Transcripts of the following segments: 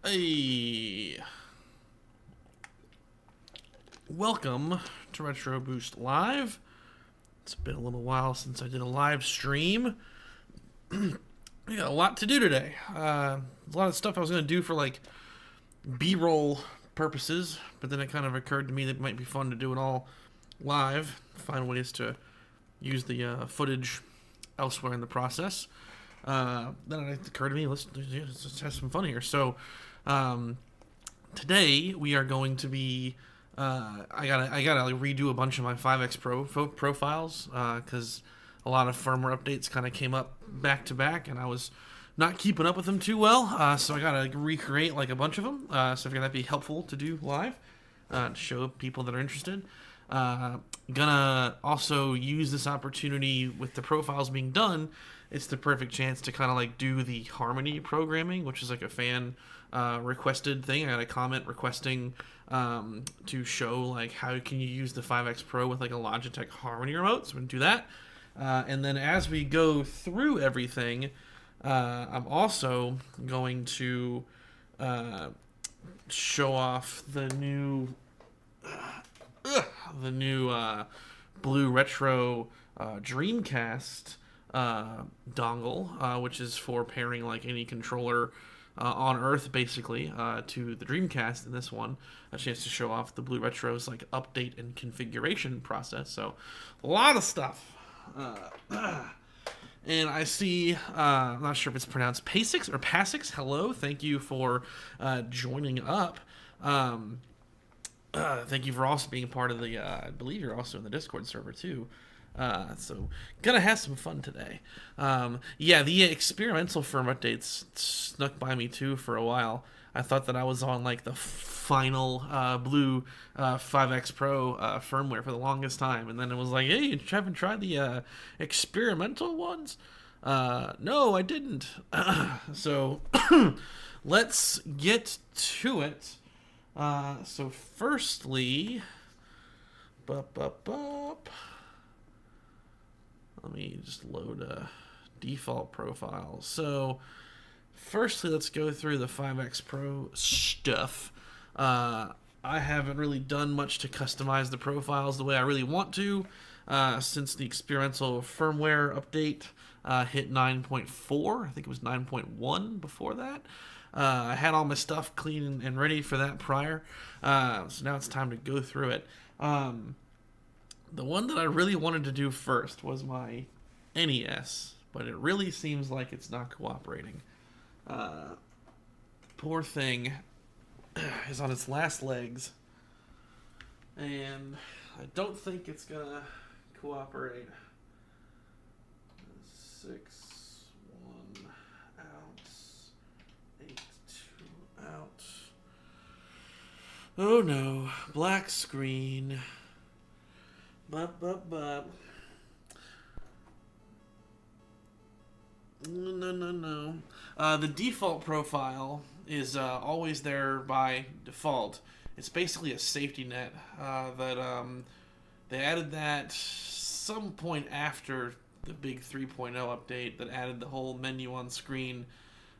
Hey, welcome to Retro Boost Live. It's been a little while since I did a live stream. We got a lot to do today. A lot of stuff I was going to do for like B-roll purposes, but then it kind of occurred to me that it might be fun to do it all live, find ways to use the footage elsewhere in the process. Then it occurred to me, let's have some fun here. So today we are going to be I gotta like redo a bunch of my 5X profiles because a lot of firmware updates kind of came up back to back, and I was not keeping up with them too well. So I gotta recreate like a bunch of them. So I figured that'd be helpful to do live to show people that are interested. Gonna also use this opportunity with the profiles being done. It's the perfect chance to kind of like do the harmony programming, which is like a fan requested thing. I got a comment requesting to show like how can you use the 5X Pro with like a Logitech harmony remote. So we're gonna do that. And then as we go through everything, I'm also going to show off the new Blue Retro Dreamcast dongle, which is for pairing like any controller on Earth, basically, to the Dreamcast. In this one, a chance to show off the Blue Retro's like update and configuration process. So, a lot of stuff. And I see, I'm not sure if it's pronounced Pasix or Pasix. Hello, thank you for joining up. Thank you for also being a part of the, I believe you're also in the Discord server too. So gonna have some fun today. Yeah, the experimental firm updates snuck by me too for a while. I thought that I was on like the final Blue 5X Pro firmware for the longest time, and then it was like, hey, you haven't tried the experimental ones? No, I didn't. So let's get to it. So firstly, let me just load a default profile. So firstly, let's go through the 5X Pro stuff. I haven't really done much to customize the profiles the way I really want to since the experimental firmware update hit 9.4. I think it was 9.1 before that. I had all my stuff clean and ready for that prior, so now it's time to go through it. The one that I really wanted to do first was my NES, but it really seems like it's not cooperating. Poor thing is on its last legs, and I don't think it's gonna cooperate. 6, 1, out, 8, 2, out. Oh no, black screen. But. No. The default profile is always there by default. It's basically a safety net that they added that some point after the big 3.0 update that added the whole menu on screen.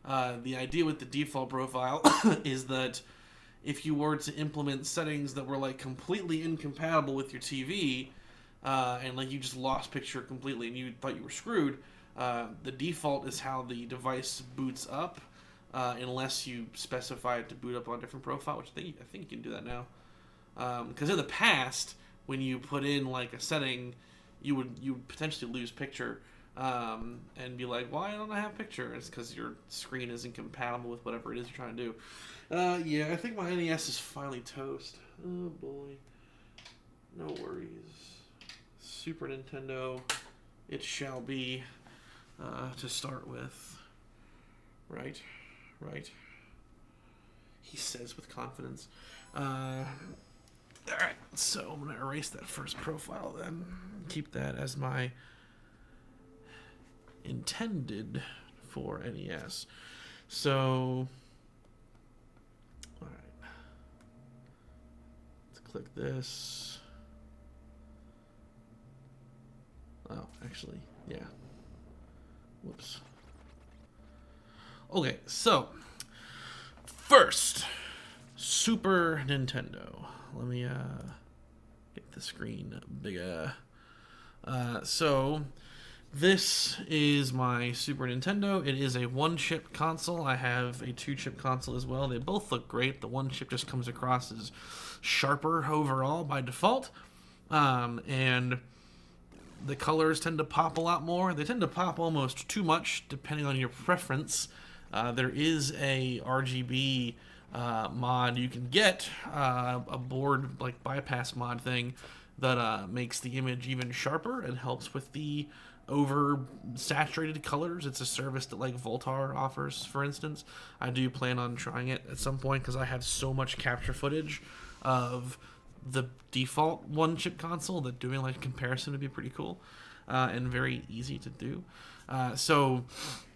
The idea with the default profile is that if you were to implement settings that were like completely incompatible with your TV, and like you just lost picture completely and you thought you were screwed, the default is how the device boots up, unless you specify it to boot up on a different profile, which I think you can do that now. Because in the past, when you put in like a setting, you would potentially lose picture, and be like, why don't I have picture? It's because your screen isn't compatible with whatever it is you're trying to do. Yeah, I think my NES is finally toast. Oh boy. No worries. Super Nintendo, it shall be, to start with. Right. He says with confidence. Alright, so I'm going to erase that first profile then. Keep that as my intended for NES. So, alright. Let's click this. Oh, actually, yeah. Whoops. Okay, so first, Super Nintendo. Let me get the screen bigger. So this is my Super Nintendo. It is a 1-chip console. I have a 2-chip console as well. They both look great. The 1 chip just comes across as sharper overall by default. And the colors tend to pop a lot more. They tend to pop almost too much depending on your preference. There is a RGB mod you can get, a board like bypass mod thing that makes the image even sharper and helps with the over saturated colors. It's a service that like Voltar offers, for instance. I do plan on trying it at some point because I have so much capture footage of the default 1-chip console that doing like a comparison would be pretty cool and very easy to do. So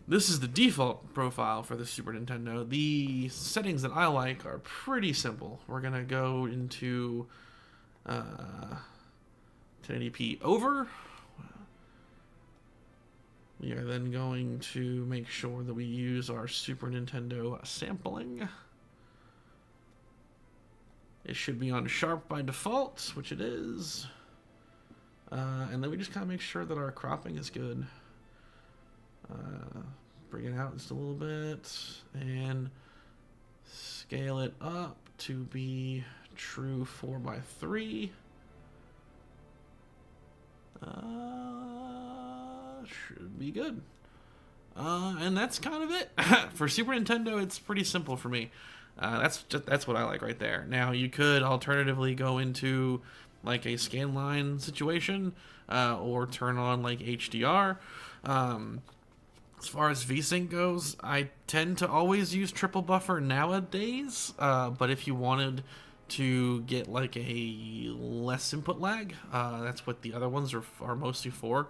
this is the default profile for the Super Nintendo. The settings that I like are pretty simple. We're gonna go into 1080p over. We are then going to make sure that we use our Super Nintendo sampling. It should be on sharp by default, which it is. And then we just kind of make sure that our cropping is good. Bring it out just a little bit and scale it up to be true 4:3. Should be good. And that's kind of it. For Super Nintendo, it's pretty simple for me. That's what I like right there. Now, you could alternatively go into like a scanline situation or turn on like HDR. As far as VSync goes, I tend to always use triple buffer nowadays, but if you wanted to get like a less input lag, that's what the other ones are mostly for.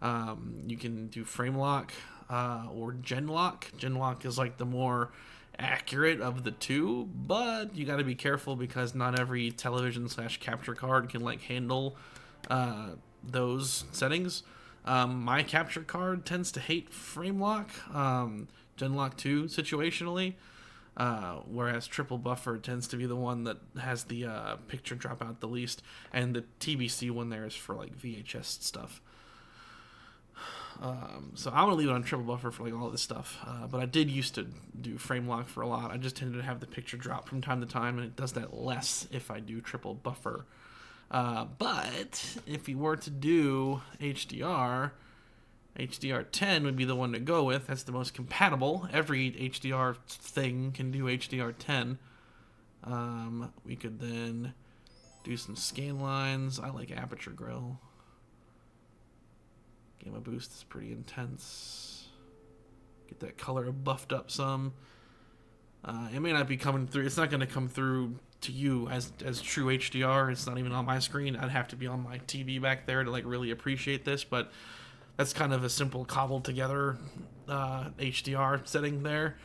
You can do frame lock or gen lock. Gen lock is like the more accurate of the two, but you got to be careful because not every television / capture card can like handle those settings. My capture card tends to hate frame lock, gen lock 2 situationally, whereas triple buffer tends to be the one that has the picture drop out the least, and the TBC one there is for like VHS stuff. So I'm gonna leave it on triple buffer for like all this stuff, but I did used to do frame lock for a lot. I just tended to have the picture drop from time to time, and it does that less if I do triple buffer. But if you were to do HDR, HDR10 would be the one to go with. That's the most compatible. Every HDR thing can do HDR10. We could then do some scan lines. I like aperture grill. Gamma boost is pretty intense. Get that color buffed up some. It may not be coming through. It's not going to come through to you as true HDR. It's not even on my screen. I'd have to be on my TV back there to like really appreciate this, but that's kind of a simple cobbled together HDR setting there,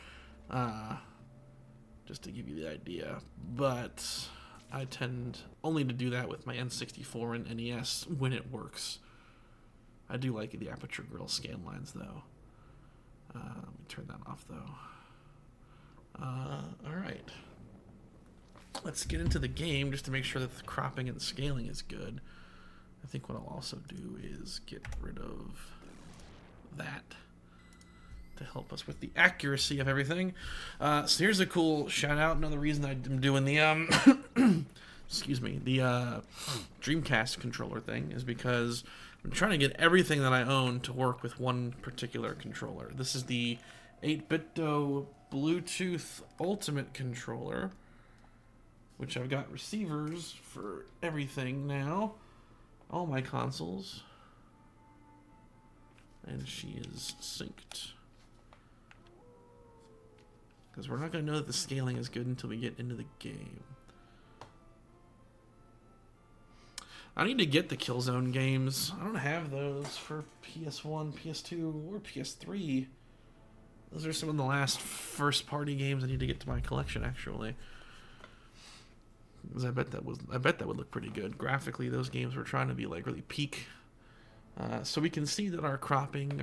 just to give you the idea. But I tend only to do that with my N64 and NES when it works. I do like the aperture grill scan lines though. Let me turn that off though. Alright. Let's get into the game just to make sure that the cropping and scaling is good. I think what I'll also do is get rid of that to help us with the accuracy of everything. So here's a cool shout out. Another reason I'm doing the excuse me, the Dreamcast controller thing is because I'm trying to get everything that I own to work with one particular controller. This is the 8BitDo Bluetooth Ultimate controller, which I've got receivers for everything now. All my consoles. And she is synced. Because we're not going to know that the scaling is good until we get into the game. I need to get the Killzone games. I don't have those for PS1, PS2, or PS3. Those are some of the last first-party games I need to get to my collection, actually. Because I bet that would look pretty good. Graphically, those games were trying to be like really peak. So we can see that our cropping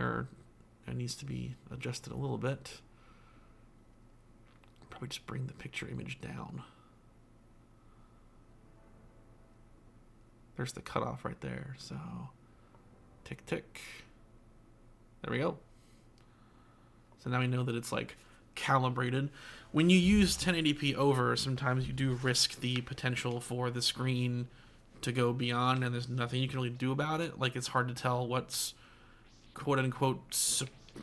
needs to be adjusted a little bit. do we just bring the picture image down? There's the cutoff right there. So, tick, tick. There we go. So now we know that it's like calibrated. When you use 1080p over, sometimes you do risk the potential for the screen to go beyond, and there's nothing you can really do about it. Like, it's hard to tell what's quote-unquote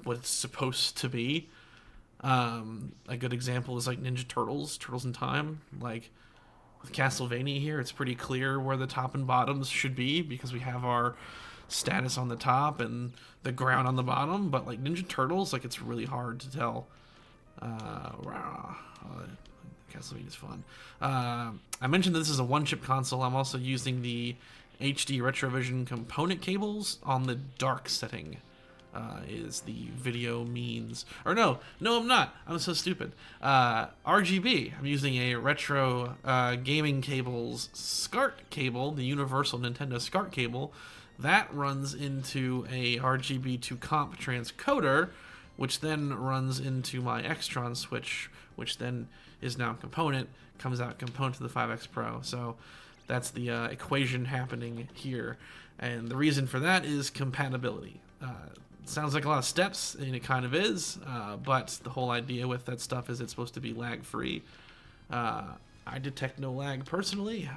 what it's supposed to be. A good example is like Ninja Turtles in Time. Like, with Castlevania here, it's pretty clear where the top and bottoms should be because we have our status on the top and the ground on the bottom. But like Ninja Turtles, like, it's really hard to tell. Castlevania is fun. I mentioned that this is a one-chip console. I'm also using the HD Retrovision component cables on the dark setting. Is the video means, or no, I'm not. I'm so stupid. RGB. I'm using a retro gaming cables SCART cable, the Universal Nintendo SCART cable. That runs into a RGB to comp transcoder, which then runs into my Extron switch, which then is now component, comes out component to the 5X Pro. So that's the equation happening here. And the reason for that is compatibility. Sounds like a lot of steps, and it kind of is, but the whole idea with that stuff is it's supposed to be lag-free. I detect no lag personally,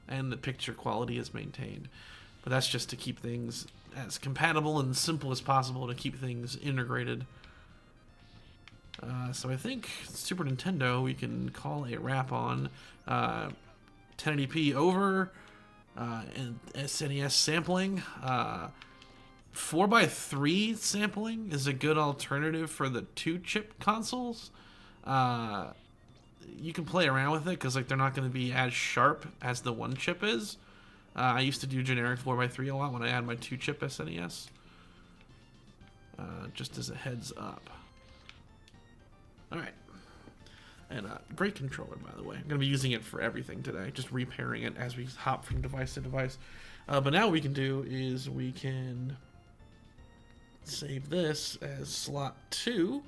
and the picture quality is maintained. But that's just to keep things as compatible and simple as possible to keep things integrated. So I think Super Nintendo we can call a wrap on. 1080p over, and SNES sampling. 4x3 sampling is a good alternative for the 2-chip consoles. You can play around with it because like they're not going to be as sharp as the 1-chip is. I used to do generic 4x3 a lot when I had my 2-chip SNES. Just as a heads up. Alright. And great controller, by the way. I'm going to be using it for everything today. Just repairing it as we hop from device to device. But now what we can do is we can save this as slot 2.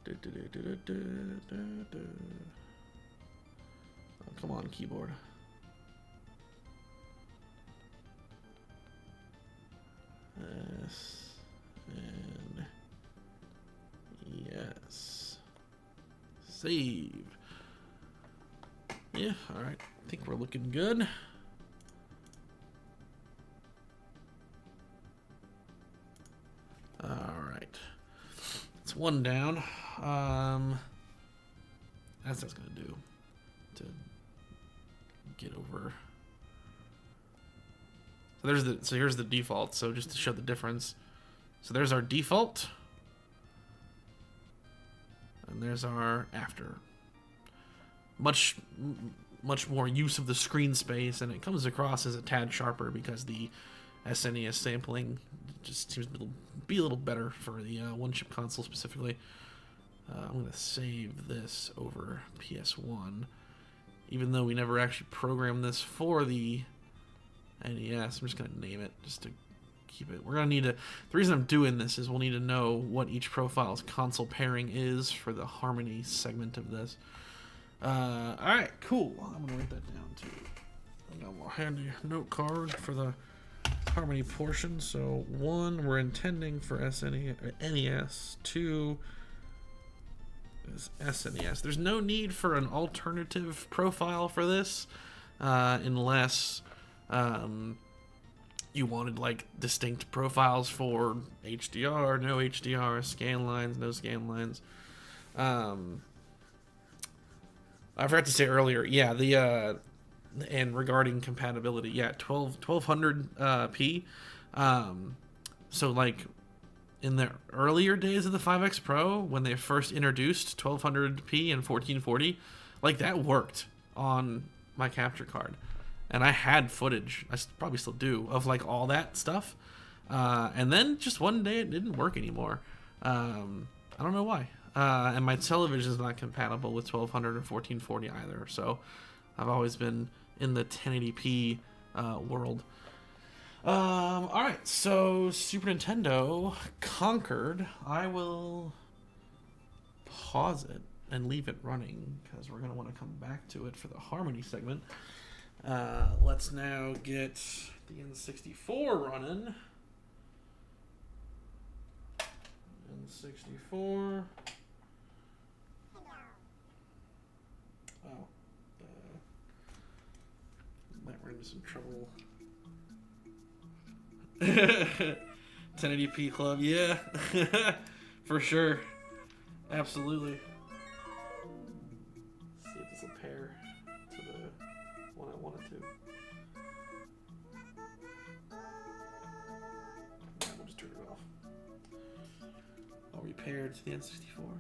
Oh, come on, keyboard. S and yes. Save. Yeah, alright. I think we're looking good. Alright. It's one down. That's what I was gonna do to get over. So here's the default. So just to show the difference. So there's our default. And there's our after. Much more use of the screen space, and it comes across as a tad sharper because the SNES sampling just seems to be a little better for the one-chip console specifically. I'm going to save this over PS1, even though we never actually programmed this for the NES. I'm just going to name it just to keep it. We're going to need to. The reason I'm doing this is we'll need to know what each profile's console pairing is for the Harmony segment of this. Alright, cool. I'm going to write that down too. I got a handy note card for the Harmony portion. So 1, we're intending for NES. 2 is SNES. There's no need for an alternative profile for this, unless you wanted like distinct profiles for HDR, no HDR, scan lines, no scan lines. I forgot to say earlier, yeah, and regarding compatibility, yeah, 1200p. So like in the earlier days of the 5X Pro, when they first introduced 1200p and 1440, like that worked on my capture card. And I had footage, I probably still do, of like all that stuff. And then just one day it didn't work anymore. I don't know why. And my television is not compatible with 1200 or 1440 either. So I've always been in the 1080p world. Alright, so Super Nintendo conquered. I will pause it and leave it running because we're going to want to come back to it for the Harmony segment. Let's now get the N64 running. N64. Oh. Might run into some trouble. 1080p club, yeah. For sure. Absolutely. Let's see if this will pair to the one I want it to. We'll just turn it off. Are we paired to the N64?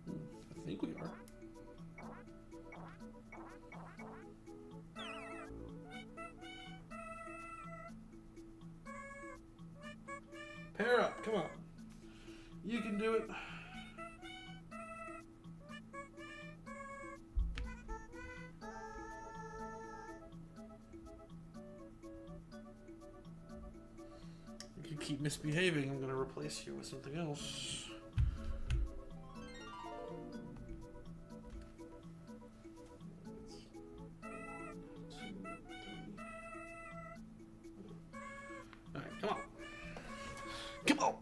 I think we are. Pair up, come on. You can do it. If you keep misbehaving, I'm going to replace you with something else. Alright, come on. Come on!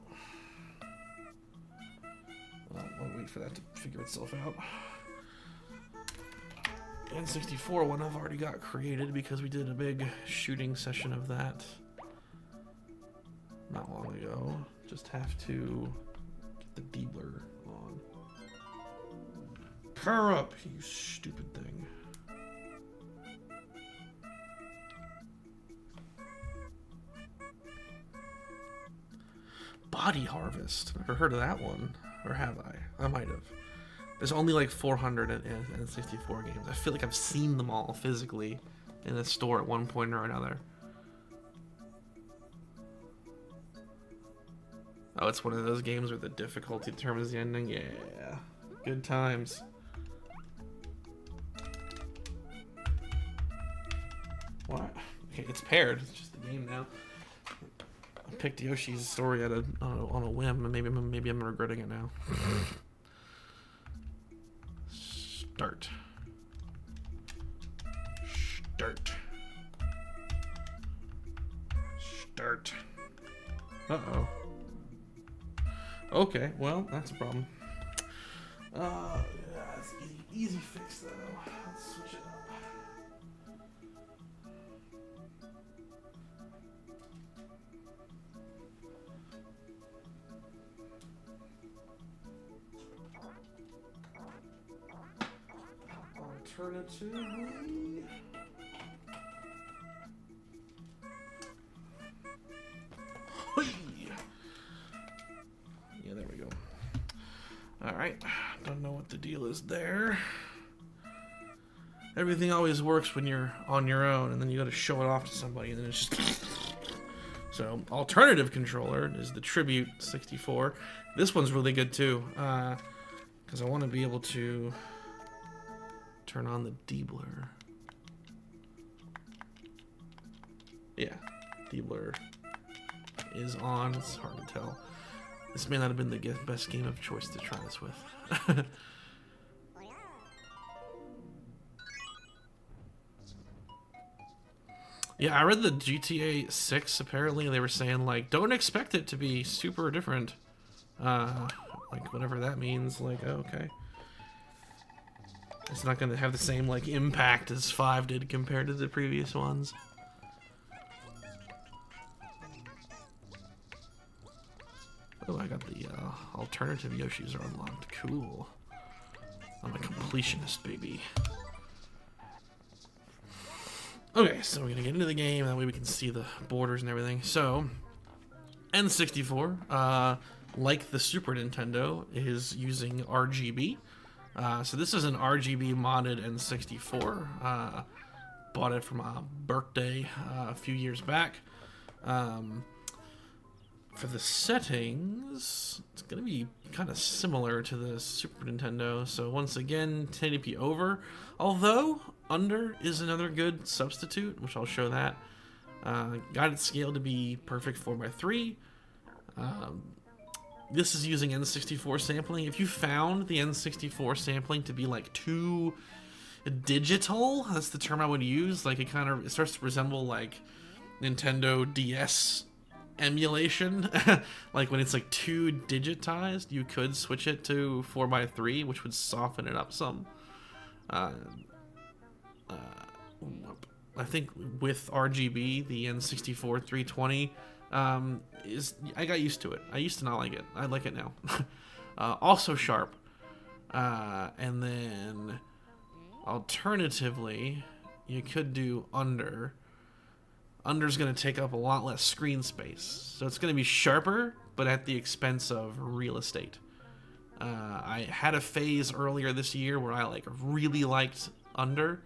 I'll wait for that to figure itself out. N64 one I've already got created because we did a big shooting session of that not long ago. Just have to get the deblur on. Power up, you stupid thing. Body Harvest. Never heard of that one. Or have I? I might have. There's only like 400 N64 games. I feel like I've seen them all physically in a store at one point or another. Oh, it's one of those games where the difficulty determines the ending? Yeah. Good times. What? Okay, it's paired. It's just a game now. I picked Yoshi's story on a whim, and maybe I'm regretting it now. Start. Uh-oh. Okay, well, that's a problem. Yeah, it's easy fix though. Let's switch it up. Alternatively, yeah, there we go. All right, don't know what the deal is there. Everything always works when you're on your own, and then you got to show it off to somebody, and then it's just. So, alternative controller is the Tribute 64. This one's really good too, because I want to be able to turn on the deblur. Yeah, deblur is on. It's hard to tell. This may not have been the best game of choice to try this with. Yeah, I read the GTA 6, apparently they were saying, like, don't expect it to be super different. Like, whatever that means, like, oh, okay. It's not going to have the same, like, impact as 5 did compared to the previous ones. Oh, I got the alternative Yoshis are unlocked. Cool. I'm a completionist, baby. Okay, so we're going to get into the game. That way we can see the borders and everything. So, N64, like the Super Nintendo, is using RGB. So this is an RGB modded N64. Bought it from a birthday a few years back. For the settings, it's going to be kind of similar to the Super Nintendo. So once again, 1080p over. Although, under is another good substitute, which I'll show that. Got it scaled to be perfect 4:3. This is using N64 sampling. If you found the N64 sampling to be like too digital, that's the term I would use. Like it starts to resemble like Nintendo DS emulation. Like when it's like too digitized, you could switch it to 4:3, which would soften it up some. I think with RGB, the N64 320 I got used to it. I used to not like it. I like it now. Also sharp. And then alternatively, you could do under. Under's going to take up a lot less screen space. So it's going to be sharper, but at the expense of real estate. I had a phase earlier this year where I like really liked under.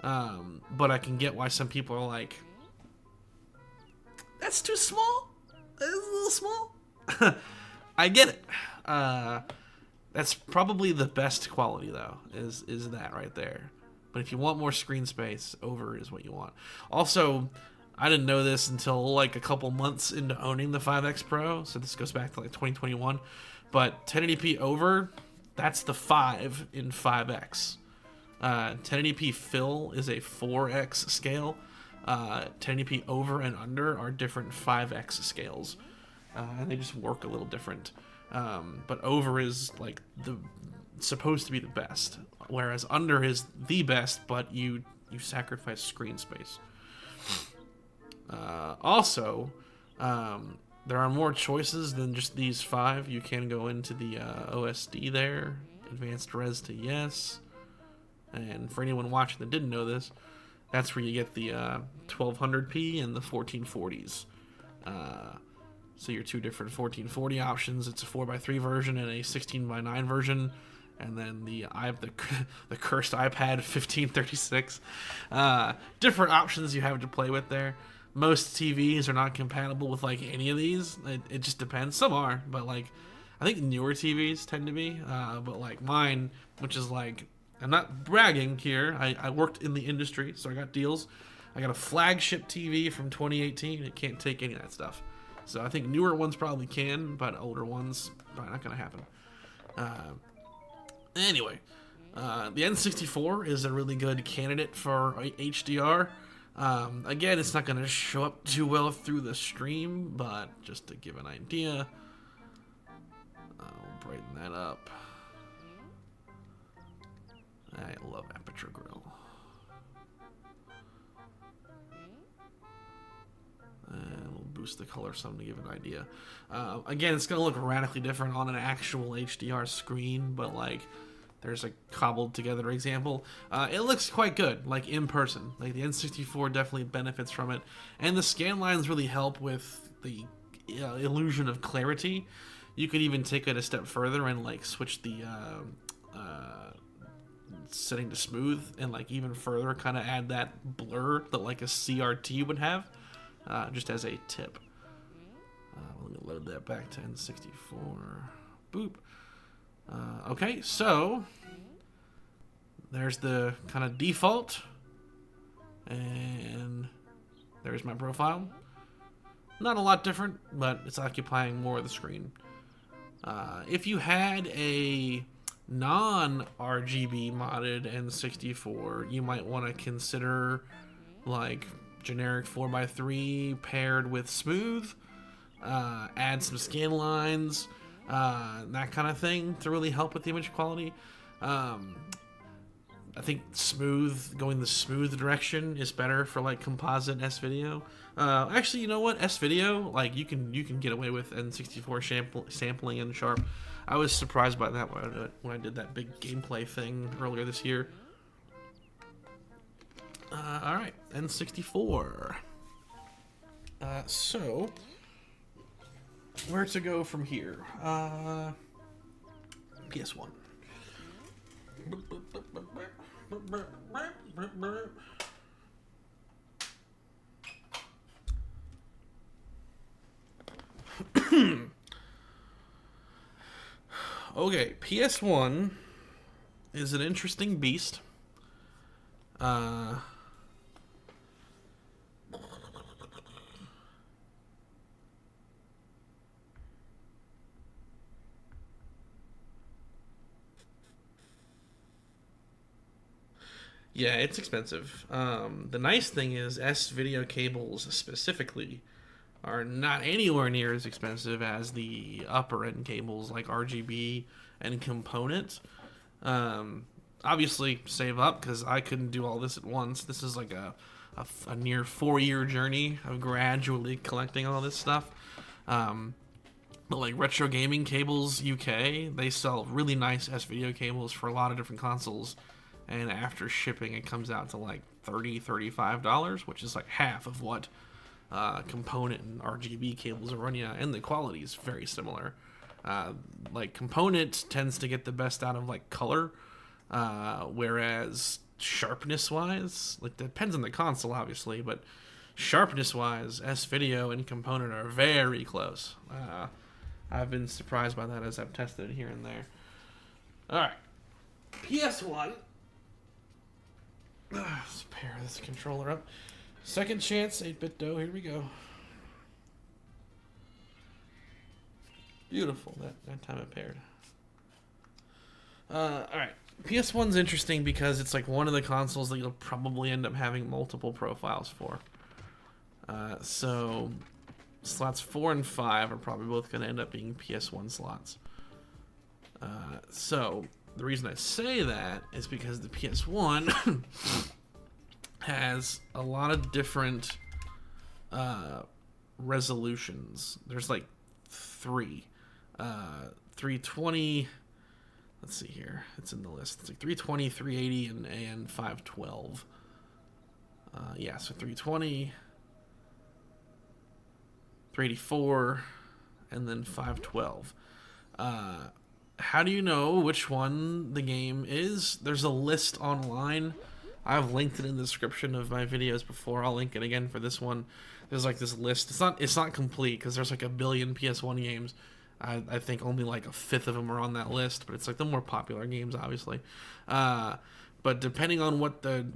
But I can get why some people are like, that's too small. That's a little small. I get it. That's probably the best quality though, is that right there. But if you want more screen space, over is what you want. Also, I didn't know this until like a couple months into owning the 5X Pro, so this goes back to like 2021. But 1080p over, that's the 5 in 5X. 1080p fill is a 4X scale. 1080p over and under are different 5X scales. And they just work a little different. But over is like supposed to be the best, whereas under is the best, but you sacrifice screen space. Also, there are more choices than just these 5. You can go into the OSD there, advanced res to yes. And for anyone watching that didn't know this, that's where you get the 1200p and the 1440s. So your two different 1440 options. It's a 4:3 version and a 16:9 version, and then the cursed iPad 1536. Different options you have to play with there. Most TVs are not compatible with like any of these. It just depends. Some are, but like I think newer TVs tend to be. But like mine, which is like, I'm not bragging here. I worked in the industry, so I got deals. I got a flagship TV from 2018. It can't take any of that stuff. So I think newer ones probably can, but older ones, probably not going to happen. Anyway, the N64 is a really good candidate for HDR. Again, it's not going to show up too well through the stream, but just to give an idea, I'll brighten that up. I love Aperture Grill. And we'll boost the color some to give an idea. Again, it's going to look radically different on an actual HDR screen, but like there's a cobbled together example. It looks quite good, like in person. Like the N64 definitely benefits from it. And the scan lines really help with the illusion of clarity. You could even take it a step further and like switch the setting to smooth and like even further kind of add that blur that like a CRT would have, just as a tip. Let me load that back to N64. Boop. Okay, so there's the kind of default, and there's my profile. Not a lot different, but it's occupying more of the screen. If you had a non-RGB modded N64, you might want to consider like generic 4:3 paired with smooth, add some scan lines, that kind of thing to really help with the image quality. I think smooth, going the smooth direction is better for like composite S-Video. Actually, you know what? S-Video, like you can get away with N64 sampling and sharp. I was surprised by that when I did that big gameplay thing earlier this year. All right, N64. So where to go from here? PS1. Okay, PS1 is an interesting beast. Yeah, it's expensive. The nice thing is S-video cables specifically are not anywhere near as expensive as the upper end cables like RGB and component. Obviously, save up because I couldn't do all this at once. This is like a near 4-year journey of gradually collecting all this stuff. But like Retro Gaming Cables UK, they sell really nice S-video cables for a lot of different consoles. And after shipping, it comes out to like $35, which is like half of what component and RGB cables are running at, and the quality is very similar. Like component tends to get the best out of like color, whereas sharpness wise, like depends on the console obviously, but sharpness wise, S-video and component are very close. I've been surprised by that as I've tested it here and there. All right, PS1. Let's pair this controller up. Second chance, 8-bit dough. Here we go. Beautiful. That time it paired. All right. PS1's interesting because it's like one of the consoles that you'll probably end up having multiple profiles for. So slots 4 and 5 are probably both going to end up being PS1 slots. So the reason I say that is because the PS1 has a lot of different resolutions. There's like 3. 320, let's see here, it's in the list. It's like 320, 380, and 512. Yeah, so 320, 384, and then 512. How do you know which one the game is? There's a list online. I've linked it in the description of my videos before. I'll link it again for this one. There's like this list. It's not complete because there's like a billion PS1 games. I think only like a fifth of them are on that list, but it's like the more popular games, obviously. But depending on what the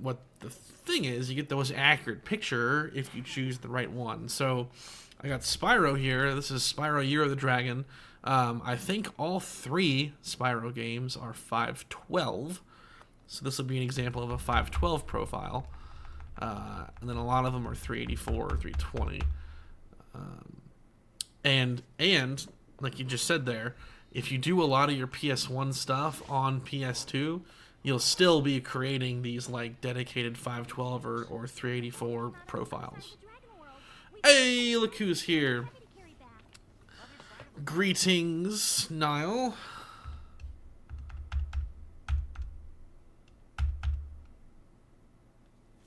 thing is, you get the most accurate picture if you choose the right one. So I got Spyro here. This is Spyro Year of the Dragon. I think all 3 Spyro games are 512. So this will be an example of a 512 profile. And then a lot of them are 384 or 320. And like you just said there, if you do a lot of your PS1 stuff on PS2, you'll still be creating these like dedicated 512 or 384 profiles. Hey, look who's here. Greetings, Niall.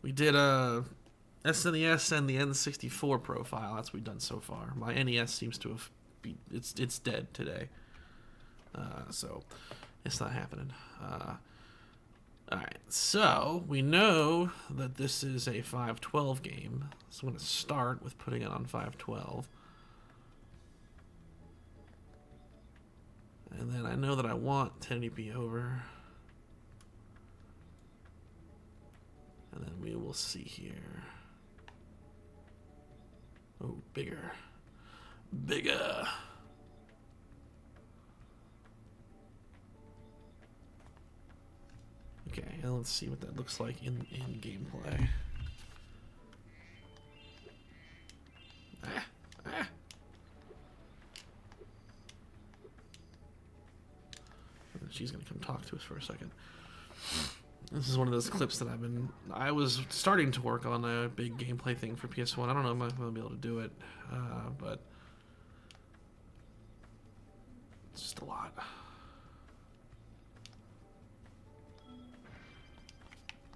We did a SNES and the N64 profile. That's what we've done so far. My NES seems to have it's dead today, so it's not happening. All right, so we know that this is a 512 game, so I'm going to start with putting it on 512. And then I know that I want 1080p over. And then we will see here. Oh, bigger. Bigger. Okay, and let's see what that looks like in gameplay. She's gonna come talk to us for a second. This is one of those clips that I was starting to work on a big gameplay thing for PS1. I don't know if I'm gonna be able to do it, but it's just a lot.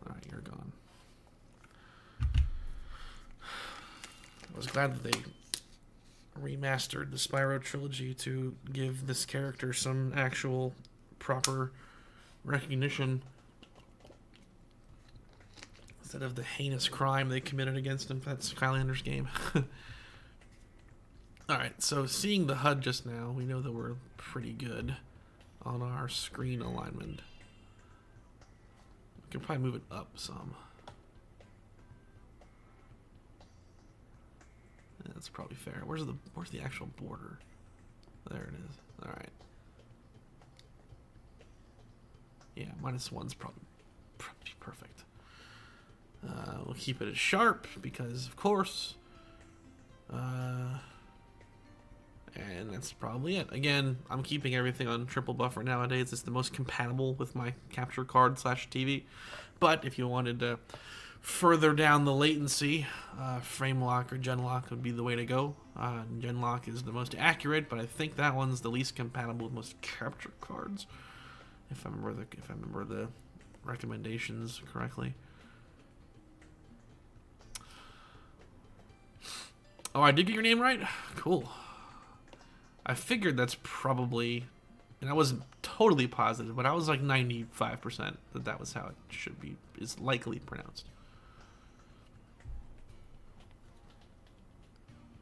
Alright, you're gone. I was glad that they remastered the Spyro trilogy to give this character some actual proper recognition instead of the heinous crime they committed against him. That's Skylanders game. Alright, so seeing the HUD just now, we know that we're pretty good on our screen alignment. We can probably move it up some. Yeah, that's probably fair. Where's the actual border? There it is. Alright. Yeah, -1's probably perfect. We'll keep it as sharp because, of course. And that's probably it. Again, I'm keeping everything on triple buffer nowadays. It's the most compatible with my capture card / TV. But if you wanted to further down the latency, frame lock or gen lock would be the way to go. Gen lock is the most accurate, but I think that one's the least compatible with most capture cards, if I remember the recommendations correctly. Oh, I did get your name right? Cool. I figured that's probably, and I wasn't totally positive, but I was like 95% that was how it should be, is likely pronounced.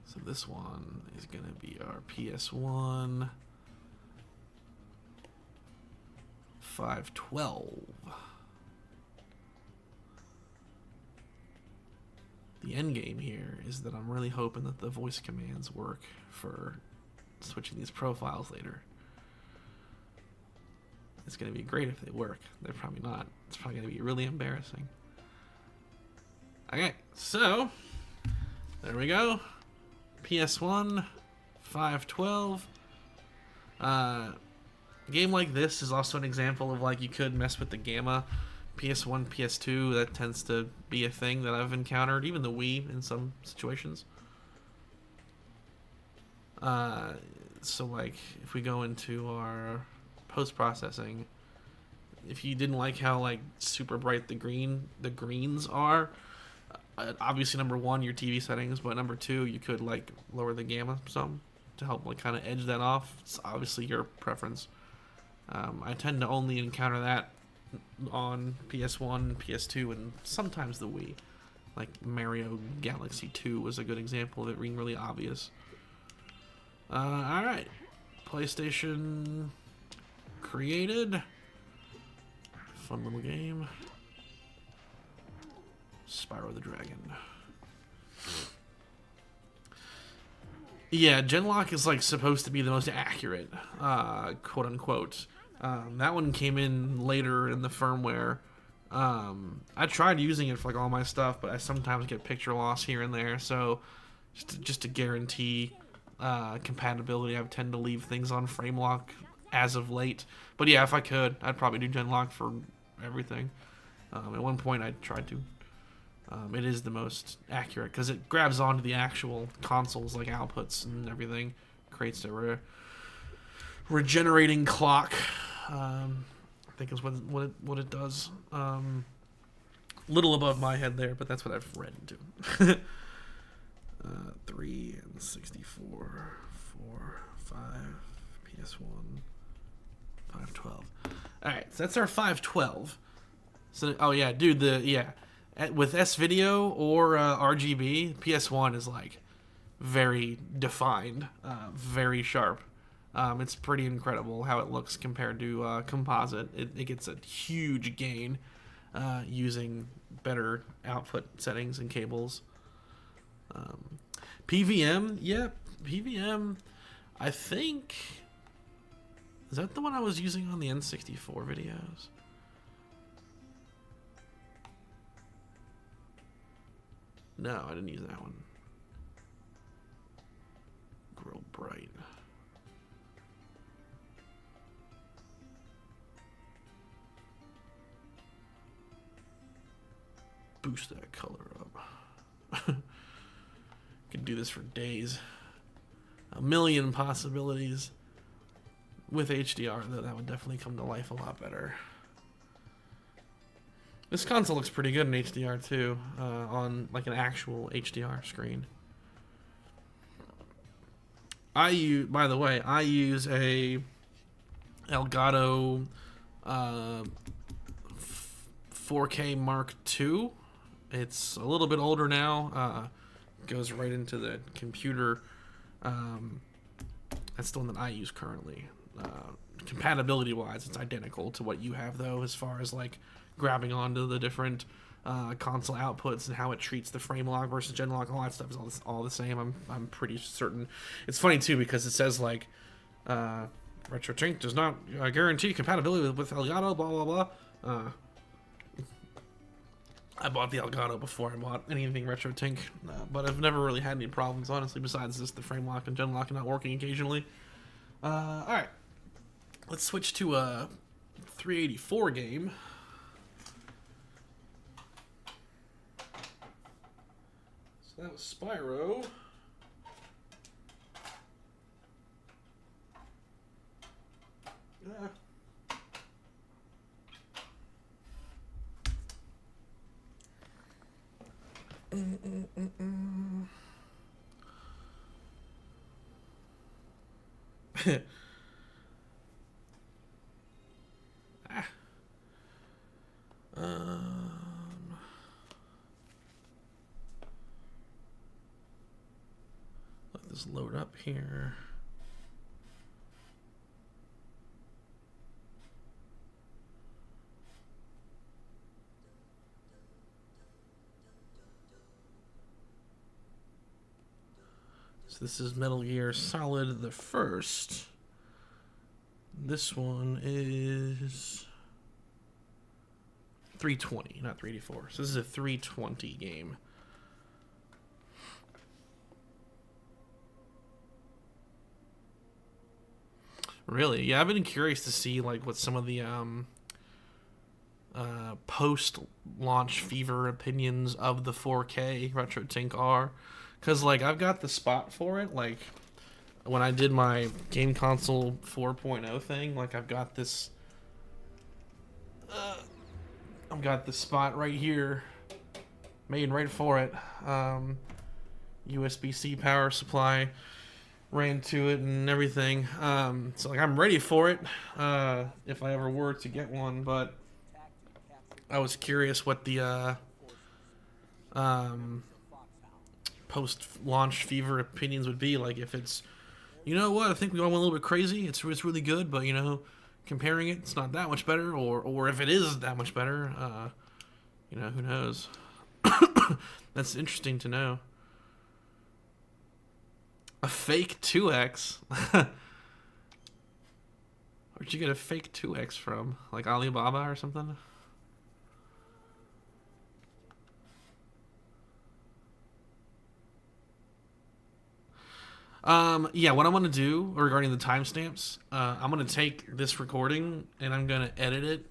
So this one is going to be our PS1 512. The end game here is that I'm really hoping that the voice commands work for switching these profiles later. It's going to be great if they work. They're probably not. It's probably going to be really embarrassing. Okay, so there we go. PS1 512. Game like this is also an example of like you could mess with the gamma. PS1, PS2, that tends to be a thing that I've encountered, even the Wii in some situations. So like if we go into our post-processing, if you didn't like how like super bright the greens are, obviously number one, your TV settings, but number two, you could like lower the gamma some to help like kind of edge that off. It's obviously your preference. I tend to only encounter that on PS1, PS2, and sometimes the Wii. Like Mario Galaxy 2 was a good example of it being really obvious. Alright. PlayStation created. Fun little game. Spyro the Dragon. Yeah, Genlock is like supposed to be the most accurate, quote unquote. That one came in later in the firmware. I tried using it for like all my stuff, but I sometimes get picture loss here and there. So just to guarantee compatibility, I tend to leave things on frame lock as of late. But yeah, if I could, I'd probably do Genlock for everything. At one point, I tried to. It is the most accurate because it grabs onto the actual console's like outputs and everything, creates a regenerating clock. I think is what it does. Little above my head there, but that's what I've read into. 3 and 64, 4, 5, PS1, 512. All right, so that's our 512. So oh yeah, dude, with S video or RGB, PS1 is like very defined, very sharp. It's pretty incredible how it looks compared to composite. It gets a huge gain using better output settings and cables. PVM, yeah, PVM, I think, is that the one I was using on the N64 videos? No, I didn't use that one. Grow bright. Boost that color up. Could do this for days. A million possibilities. With HDR, though, that would definitely come to life a lot better. This console looks pretty good in HDR too, on like an actual HDR screen. By the way, I use a Elgato 4K Mark II. It's a little bit older now. Goes right into the computer. That's the one that I use currently. Compatibility wise, it's identical to what you have though, as far as like grabbing onto the different console outputs and how it treats the frame lock versus gen lock. All that stuff is all the same. I'm pretty certain. It's funny too because it says like RetroTINK does not guarantee compatibility with Elgato. Blah blah blah. I bought the Elgato before I bought anything RetroTINK, but I've never really had any problems, honestly, besides just the frame lock and gen lock not working occasionally. Alright. Let's switch to a 384 game. So that was Spyro. Let this load up here. So this is Metal Gear Solid the First. This one is 320, not 384. So this is a 320 game. Really? Yeah, I've been curious to see like what some of the post-launch fever opinions of the 4K RetroTINK are. Because, like, I've got the spot for it. Like, when I did my Game Console 4.0 thing, like, I've got this... I've got the spot right here. Made right for it. USB-C power supply. Ran to it and everything. So, like, I'm ready for it. If I ever were to get one. But I was curious what the... post-launch fever opinions would be. Like, if it's, you know what, I think we all went a little bit crazy, it's really good, but, you know, comparing it, it's not that much better, or if it is that much better, you know, who knows. That's interesting to know. A fake 2X? Where'd you get a fake 2X from? Like Alibaba or something? Yeah, what I'm going to do regarding the timestamps, I'm going to take this recording and I'm going to edit it,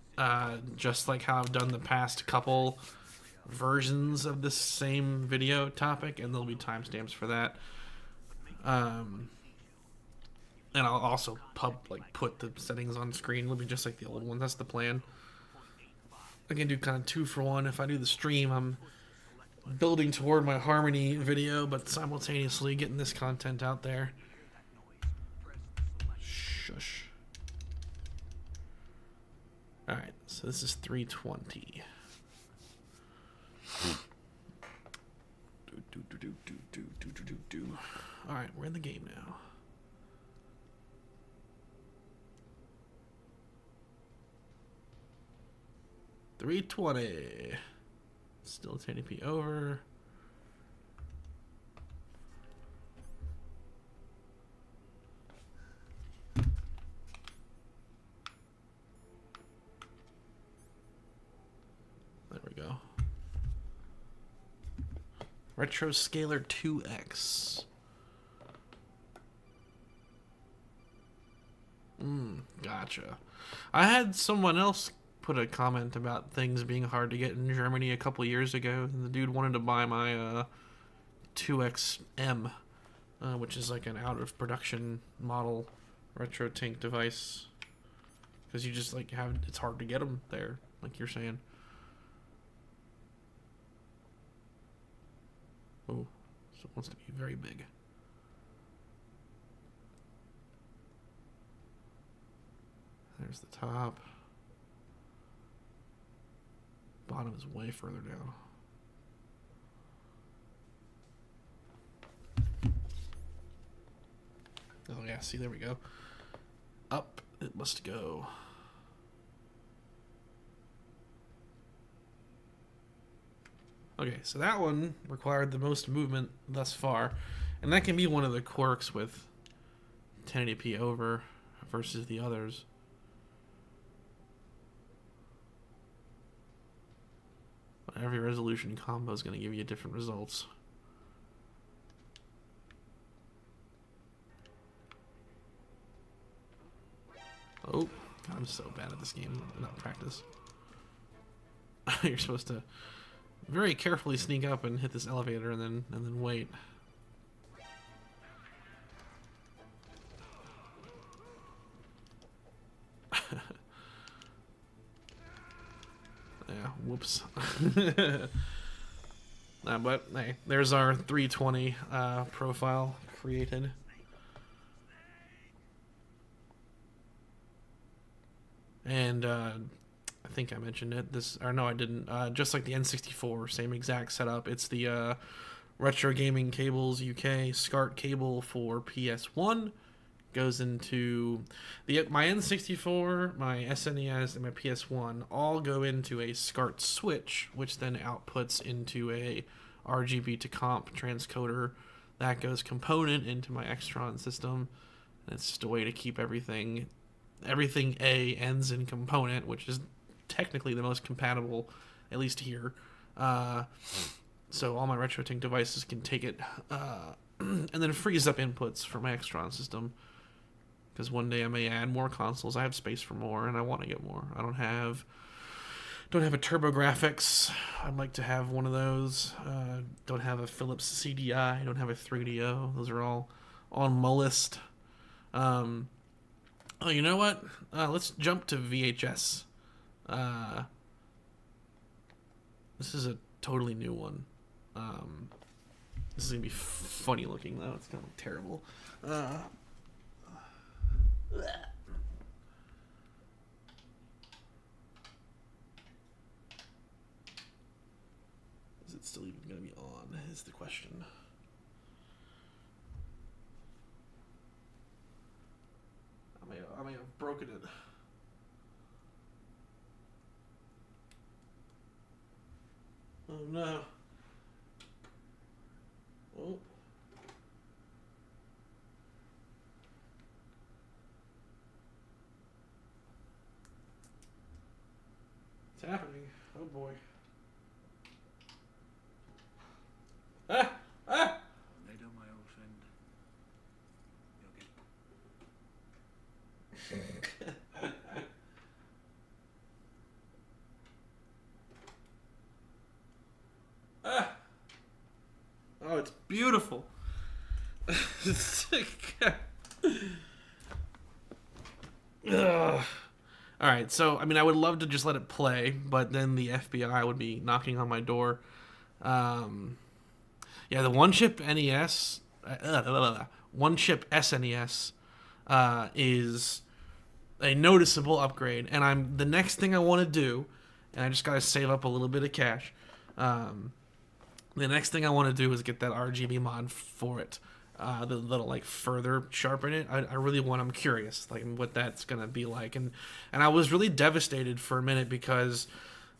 just like how I've done the past couple versions of this same video topic, and there'll be timestamps for that. And I'll also put the settings on screen. It'll be just like the old one. That's the plan. I can do kind of 2 for 1. If I do the stream, I'm building toward my Harmony video, but simultaneously getting this content out there. Shush. Alright, so this is 320. Alright, we're in the game now. $320. Still 1080p over. There we go. RetroScaler 2X. Gotcha. I had someone else put a comment about things being hard to get in Germany a couple years ago. And the dude wanted to buy my 2XM, which is like an out of production model RetroTINK device, because you just like have, it's hard to get them there, like you're saying. Oh, so it wants to be very big. There's the top. Bottom is way further down. Oh yeah, see, there we go. Up it must go. Okay, so that one required the most movement thus far, and that can be one of the quirks with 1080p over versus the others. Every resolution combo is going to give you different results. Oh, God, I'm so bad at this game. Not practice. You're supposed to very carefully sneak up and hit this elevator and then wait. Yeah, whoops. But hey, there's our 320 profile created. And I think I mentioned it. No, I didn't. Just like the N64, same exact setup. It's the Retro Gaming Cables UK SCART cable for PS1. Goes into my N64, my SNES, and my PS1 all go into a SCART switch, which then outputs into a RGB to comp transcoder that goes component into my Extron system. And it's just a way to keep everything A ends in component, which is technically the most compatible, at least here. So all my RetroTINK devices can take it, and then it frees up inputs for my Extron system. Because one day I may add more consoles. I have space for more, and I want to get more. I don't have a TurboGrafx. I'd like to have one of those. Don't have a Philips CDI. Don't have a 3DO. Those are all on my list. Oh, you know what? Let's jump to VHS. This is a totally new one. This is gonna be funny looking though. It's gonna look terrible. Is it still even gonna be on? Is the question. I may have broken it. Oh no. Oh. It's happening. Oh boy. Ah! Ah! Lay down, my old friend. You'll get. Ah! Oh, it's beautiful. Ugh. Alright, so, I mean, I would love to just let it play, but then the FBI would be knocking on my door. Yeah, the one-chip SNES is a noticeable upgrade, and the next thing I want to do, and I just gotta save up a little bit of cash, the next thing I want to do is get that RGB mod for it. That'll like further sharpen it. I'm curious like what that's gonna be like, and I was really devastated for a minute because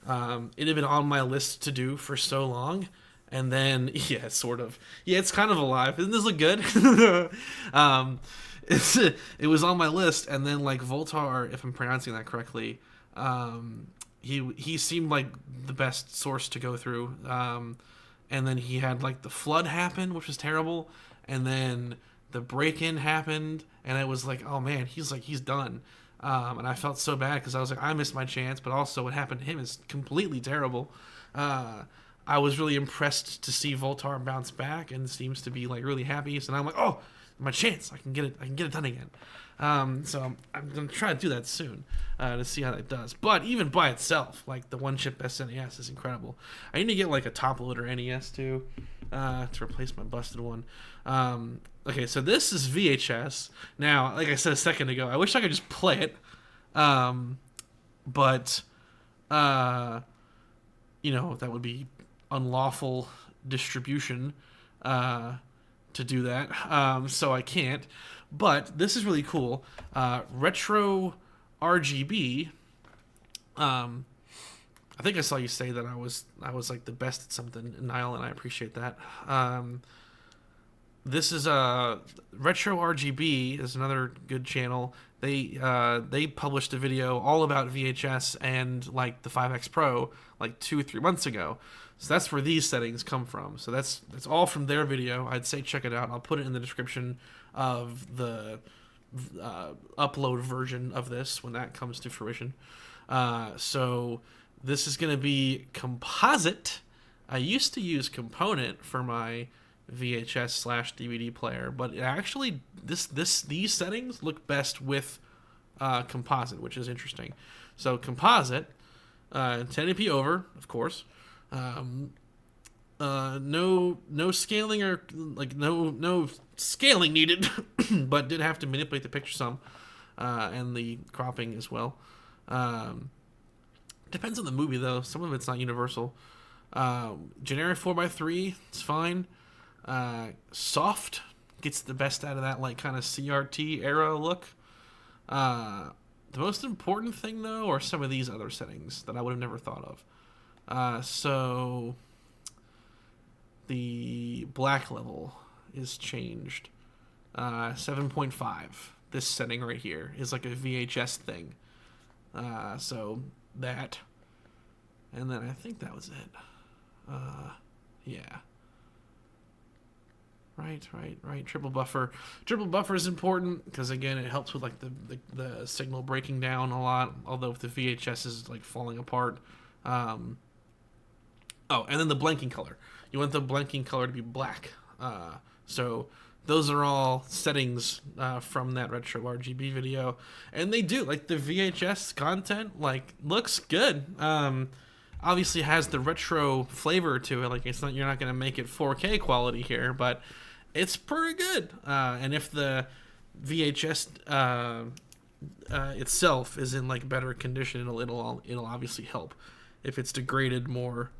it had been on my list to do for so long, and then it's kind of alive. Doesn't this look good? It was on my list, and then like Voltar, if I'm pronouncing that correctly, he seemed like the best source to go through, and then he had like the flood happen, which was terrible. And then the break-in happened, and it was like, oh man, he's done. And I felt so bad because I was like, I missed my chance, but also what happened to him is completely terrible. I was really impressed to see Voltar bounce back and seems to be like really happy. So now I'm like, oh, my chance, I can get it done again. So I'm gonna try to do that soon to see how that does. But even by itself, like the one-chip SNES is incredible. I need to get like a top-loader NES too to replace my busted one. Okay, so this is VHS. Now, like I said a second ago, I wish I could just play it, but that would be unlawful distribution to do that. So I can't. But this is really cool. RetroRGB. I think I saw you say that I was like the best at something, Niall, and I appreciate that. This is RetroRGB is another good channel. They published a video all about VHS and like the 5X Pro like 2 or 3 months ago. So that's where these settings come from. So that's all from their video. I'd say check it out. I'll put it in the description of the upload version of this when that comes to fruition. So this is going to be composite. I used to use component for my VHS/DVD player, but actually these settings look best with composite, which is interesting. So composite, 1080p over, of course. No scaling or like no scaling needed, but did have to manipulate the picture some, and the cropping as well. Depends on the movie though. Some of it's not universal. Generic 4:3, it's fine. Soft gets the best out of that like kind of CRT era look. The most important thing though are some of these other settings that I would have never thought of. So the black level is changed. 7.5. This setting right here is like a VHS thing. So that, and then I think that was it. Yeah. Right. Triple buffer. Triple buffer is important because again, it helps with like the signal breaking down a lot. Although if the VHS is like falling apart. Oh, and then the blanking color. You want the blanking color to be black. So those are all settings from that RetroRGB video, and they do like the VHS content like looks good. Obviously has the retro flavor to it. Like it's not, you're not gonna make it 4K quality here, but it's pretty good. And if the VHS itself is in like better condition, it'll obviously help. If it's degraded more,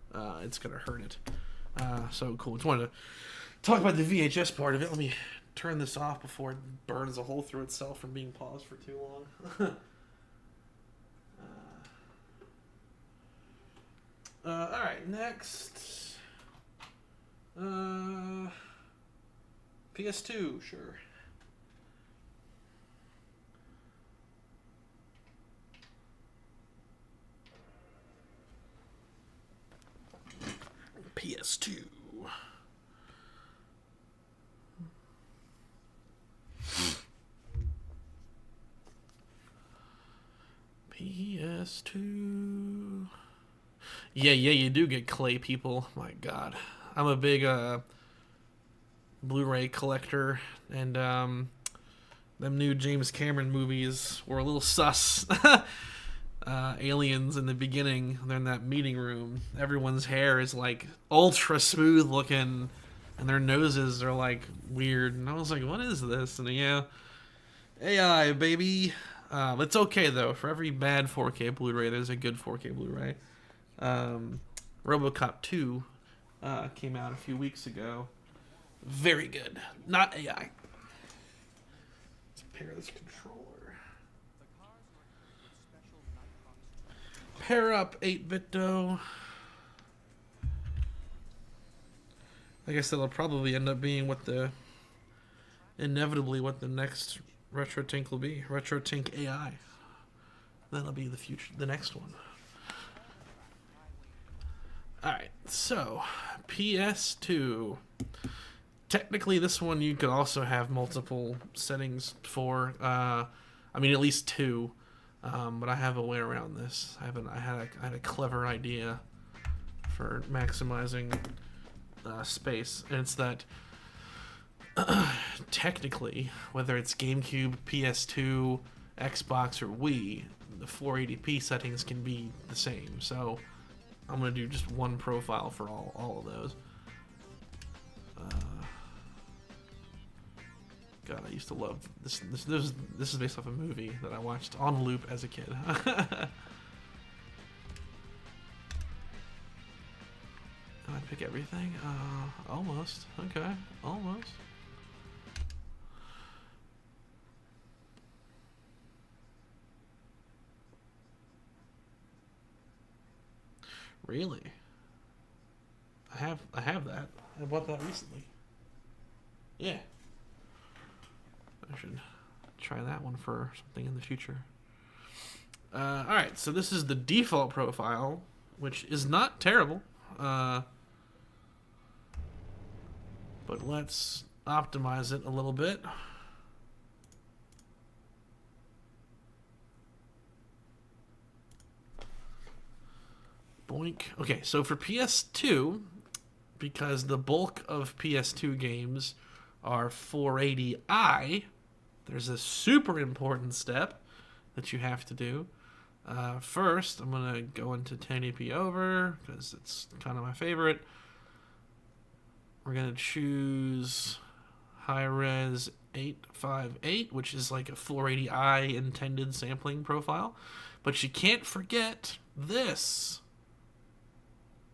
it's gonna hurt it. So cool. Just wanted to talk about the VHS part of it. Let me turn this off before it burns a hole through itself from being paused for too long. Alright, next. PS2, sure. PS2. PS2. Yeah, you do get clay, people. My God, I'm a big Blu-ray collector, and them new James Cameron movies were a little sus. Aliens in the beginning, they're in that meeting room. Everyone's hair is like ultra smooth looking, and their noses are like weird. And I was like, "What is this?" And yeah, AI baby. It's okay though. For every bad 4K Blu-ray, there's a good 4K Blu-ray. RoboCop 2 came out a few weeks ago. Very good. Not AI. Let's pair this controller. Pair up 8-bit dough. I guess that'll probably end up being inevitably what the next RetroTINK will be. RetroTINK AI. That'll be the next one. Alright, so PS2. Technically, this one you could also have multiple settings for. I mean, at least two. But I have a way around this. I had a clever idea for maximizing space, and it's that technically, whether it's GameCube, PS2, Xbox, or Wii, the 480p settings can be the same. So I'm gonna do just one profile for all of those. God, I used to love this. This is based off a movie that I watched on loop as a kid. Can I pick everything? Almost. Okay, almost. Really? I have that. I bought that recently. Yeah. I should try that one for something in the future. Alright, so this is the default profile, which is not terrible. But let's optimize it a little bit. Boink. Okay, so for PS2, because the bulk of PS2 games are 480i, there's a super important step that you have to do. First, I'm going to go into 1080p over, because it's kind of my favorite. We're going to choose high-res 858, which is like a 480i intended sampling profile. But you can't forget this.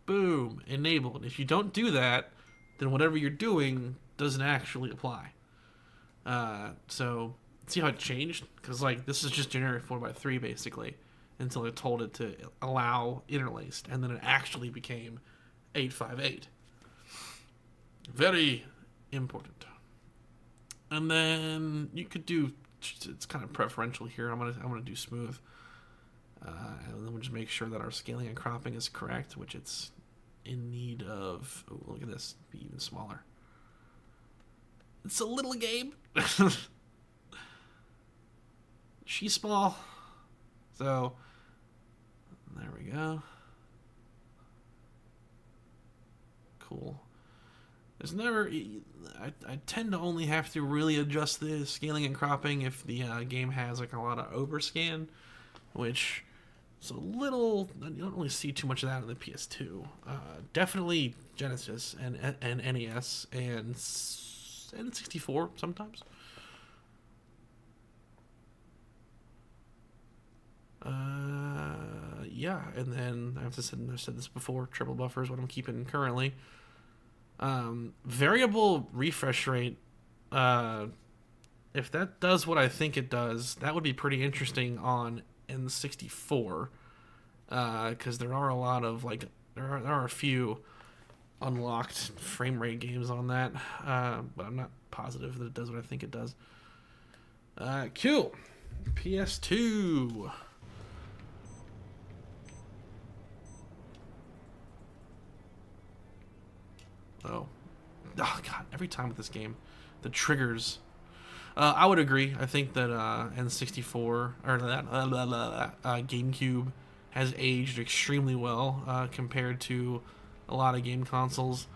Boom, enabled. If you don't do that, then whatever you're doing doesn't actually apply. So, see how it changed? Because, like, this is just generic 4x3, basically, until I told it to allow interlaced, and then it actually became 858. Very important. And then you could do, it's kind of preferential here. I'm gonna do smooth. And then we'll just make sure that our scaling and cropping is correct, which it's in need of. Oh, look at this, be even smaller. It's a little game. She's small. So, there we go. Cool. There's never, I tend to only have to really adjust the scaling and cropping if the game has like a lot of overscan, which is a little, you don't really see too much of that in the PS2. Definitely Genesis and NES and N64 sometimes. Yeah, and then I've said this before, triple buffer is what I'm keeping currently. Variable refresh rate, if that does what I think it does, that would be pretty interesting on N64, because there are a lot of, like, there are a few unlocked frame rate games on that, but I'm not positive that it does what I think it does. Cool. PS2. Oh, God, every time with this game, the triggers. I would agree. I think that N64 or that GameCube has aged extremely well compared to a lot of game consoles.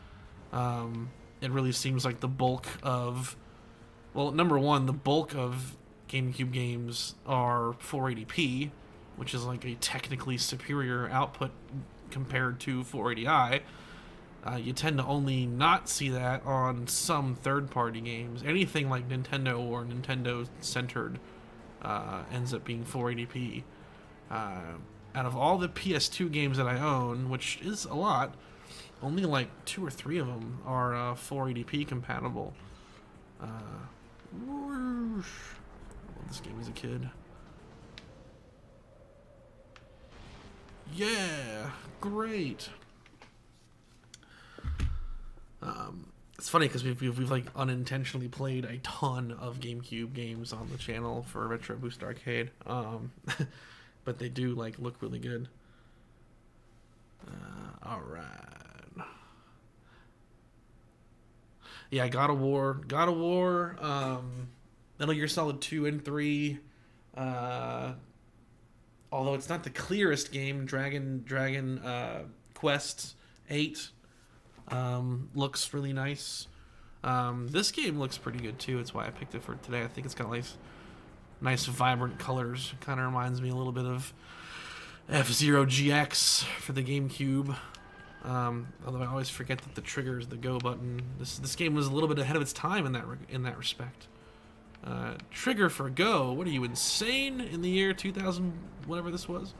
It really seems like the bulk of, well, number one, the bulk of GameCube games are 480p, which is like a technically superior output compared to 480i. You tend to only not see that on some third-party games. Anything like Nintendo or Nintendo-centered ends up being 480p. Out of all the PS2 games that I own, which is a lot, only like 2 or 3 of them are 480p compatible. I love this game as a kid. Yeah, great. It's funny because we've like unintentionally played a ton of GameCube games on the channel for Retro Boost Arcade, but they do like look really good. All right, yeah, God of War, Metal Gear Solid 2 and 3. Although it's not the clearest game, Dragon Quest 8. Looks really nice. This game looks pretty good too. It's why I picked it for today. I think it's got like nice vibrant colors. Kind of reminds me a little bit of F-Zero GX for the GameCube. Although I always forget that the trigger is the go button. This game was a little bit ahead of its time in that respect. Trigger for go. What are you, insane? In the year 2000, whatever this was.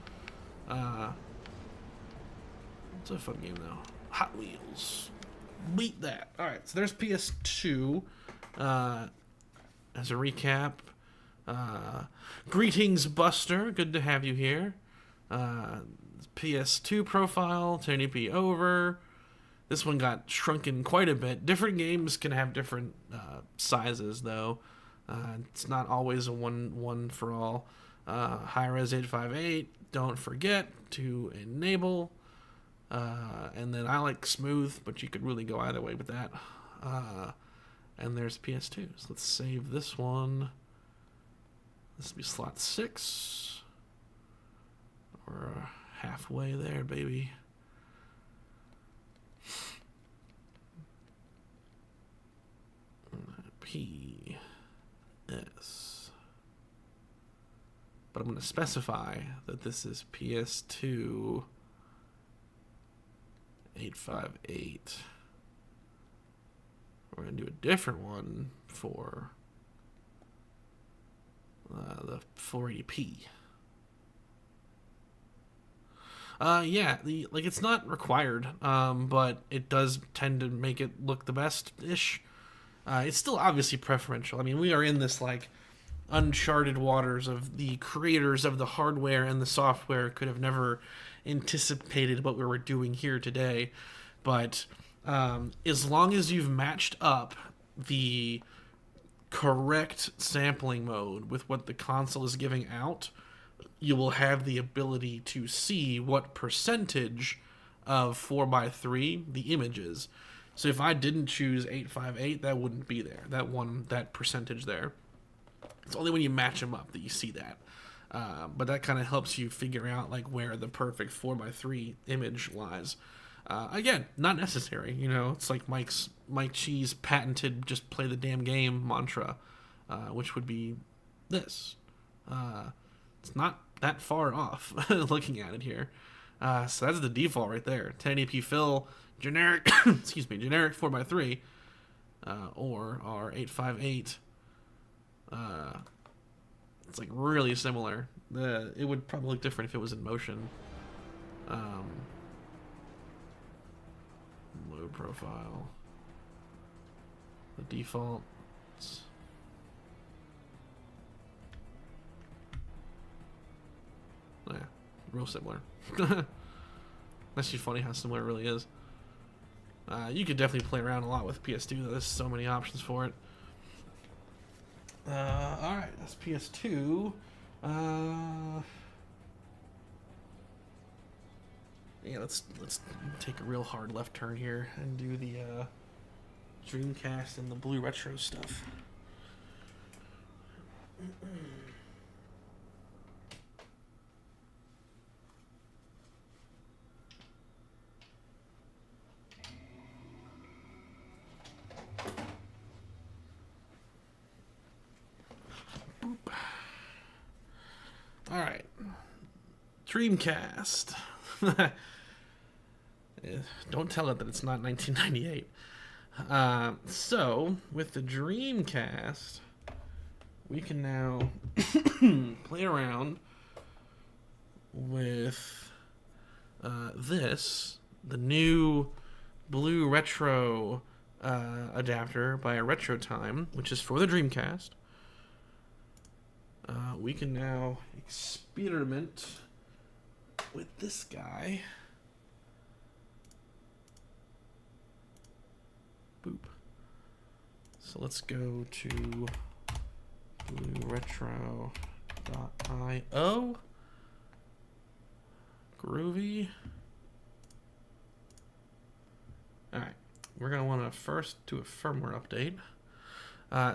It's a fun game though. Hot Wheels. Beat that. Alright, so there's PS2. As a recap, greetings, Buster. Good to have you here. PS2 profile, 1080p over. This one got shrunken quite a bit. Different games can have different sizes, though. It's not always a one for all. High-res 858, don't forget to enable. And then I like smooth, but you could really go either way with that. And there's PS2. So let's save this one. This will be slot 6. We're halfway there, baby. PS. But I'm going to specify that this is PS2 858. We're going to do a different one for the 480p. Yeah, it's not required, but it does tend to make it look the best-ish. It's still obviously preferential. I mean, we are in this, like, uncharted waters of the creators of the hardware and the software could have never anticipated what we were doing here today. But as long as you've matched up the correct sampling mode with what the console is giving out, you will have the ability to see what percentage of 4:3 the image is. So if I didn't choose 858, that wouldn't be there. That percentage there. It's only when you match them up that you see that. But that kind of helps you figure out like where the perfect 4:3 image lies. Again, not necessary. You know, it's like Mike Cheese patented "just play the damn game" mantra, which would be this. It's not that far off looking at it here. So that's the default right there. 1080p fill, generic, excuse me, generic 4:3, or our 858. It's like really similar. It would probably look different if it was in motion. Load profile. The default. Yeah, real similar. That's just funny how similar it really is. You could definitely play around a lot with PS2, though. There's so many options for it. Alright, that's PS2. Yeah, let's take a real hard left turn here and do the Dreamcast and the Blue Retro stuff. Alright. Dreamcast. Don't tell it that it's not 1998. So, with the Dreamcast, we can now play around with the new Blue Retro adapter by RetroTINK, which is for the Dreamcast. We can now experiment with this guy. Boop. So let's go to blueretro.io. Groovy. Alright, we're going to want to first do a firmware update.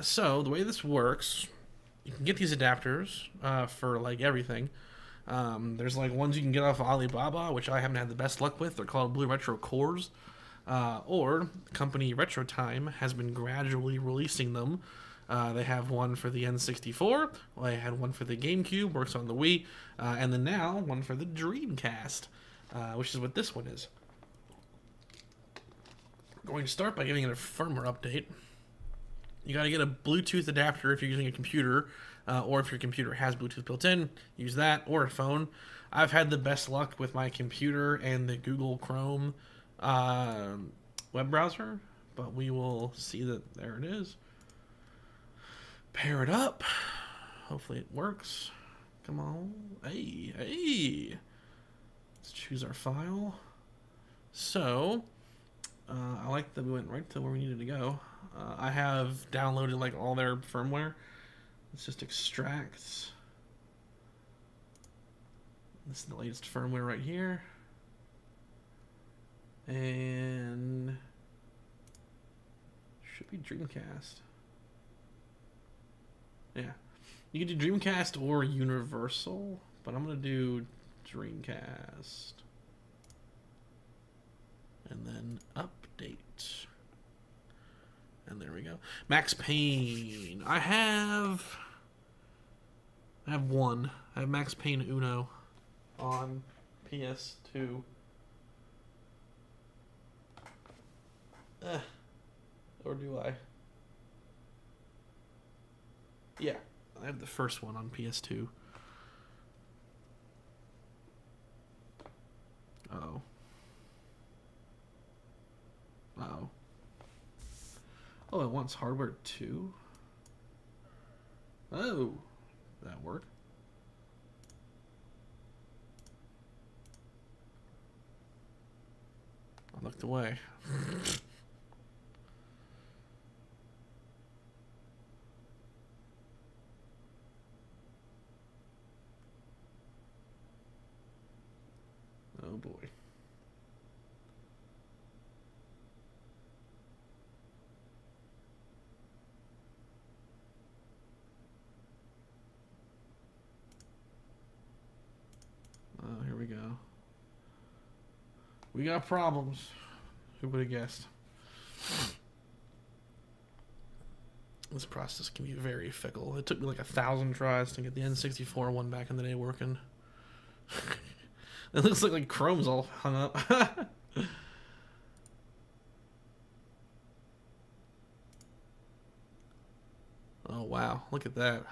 So the way this works, you can get these adapters for like everything. There's like ones you can get off of Alibaba, which I haven't had the best luck with. They're called Blue Retro Cores. Or the company RetroTINK has been gradually releasing them. They have one for the N64. They had one for the GameCube, works on the Wii, and then now one for the Dreamcast, which is what this one is. We're going to start by giving it a firmware update. You got to get a Bluetooth adapter if you're using a computer, or if your computer has Bluetooth built in, use that, or a phone. I've had the best luck with my computer and the Google Chrome web browser, but we will see that there it is. Pair it up. Hopefully it works. Come on. Hey. Let's choose our file. So, I like that we went right to where we needed to go. I have downloaded like all their firmware. Let's just extract. This is the latest firmware right here. And should be Dreamcast. Yeah. You can do Dreamcast or Universal, but I'm going to do Dreamcast. And then update. And there we go. Max Payne. I have one. I have Max Payne Uno on PS2. Or do I? Yeah, I have the first one on PS2. Uh-oh. Uh-oh. Oh, it wants hardware too? Oh, that worked. I looked away. Oh boy. Oh, here we go. We got problems. Who would have guessed? This process can be very fickle. It took me like 1,000 tries to get the N64 one back in the day working. It looks like Chrome's all hung up. Oh wow, look at that.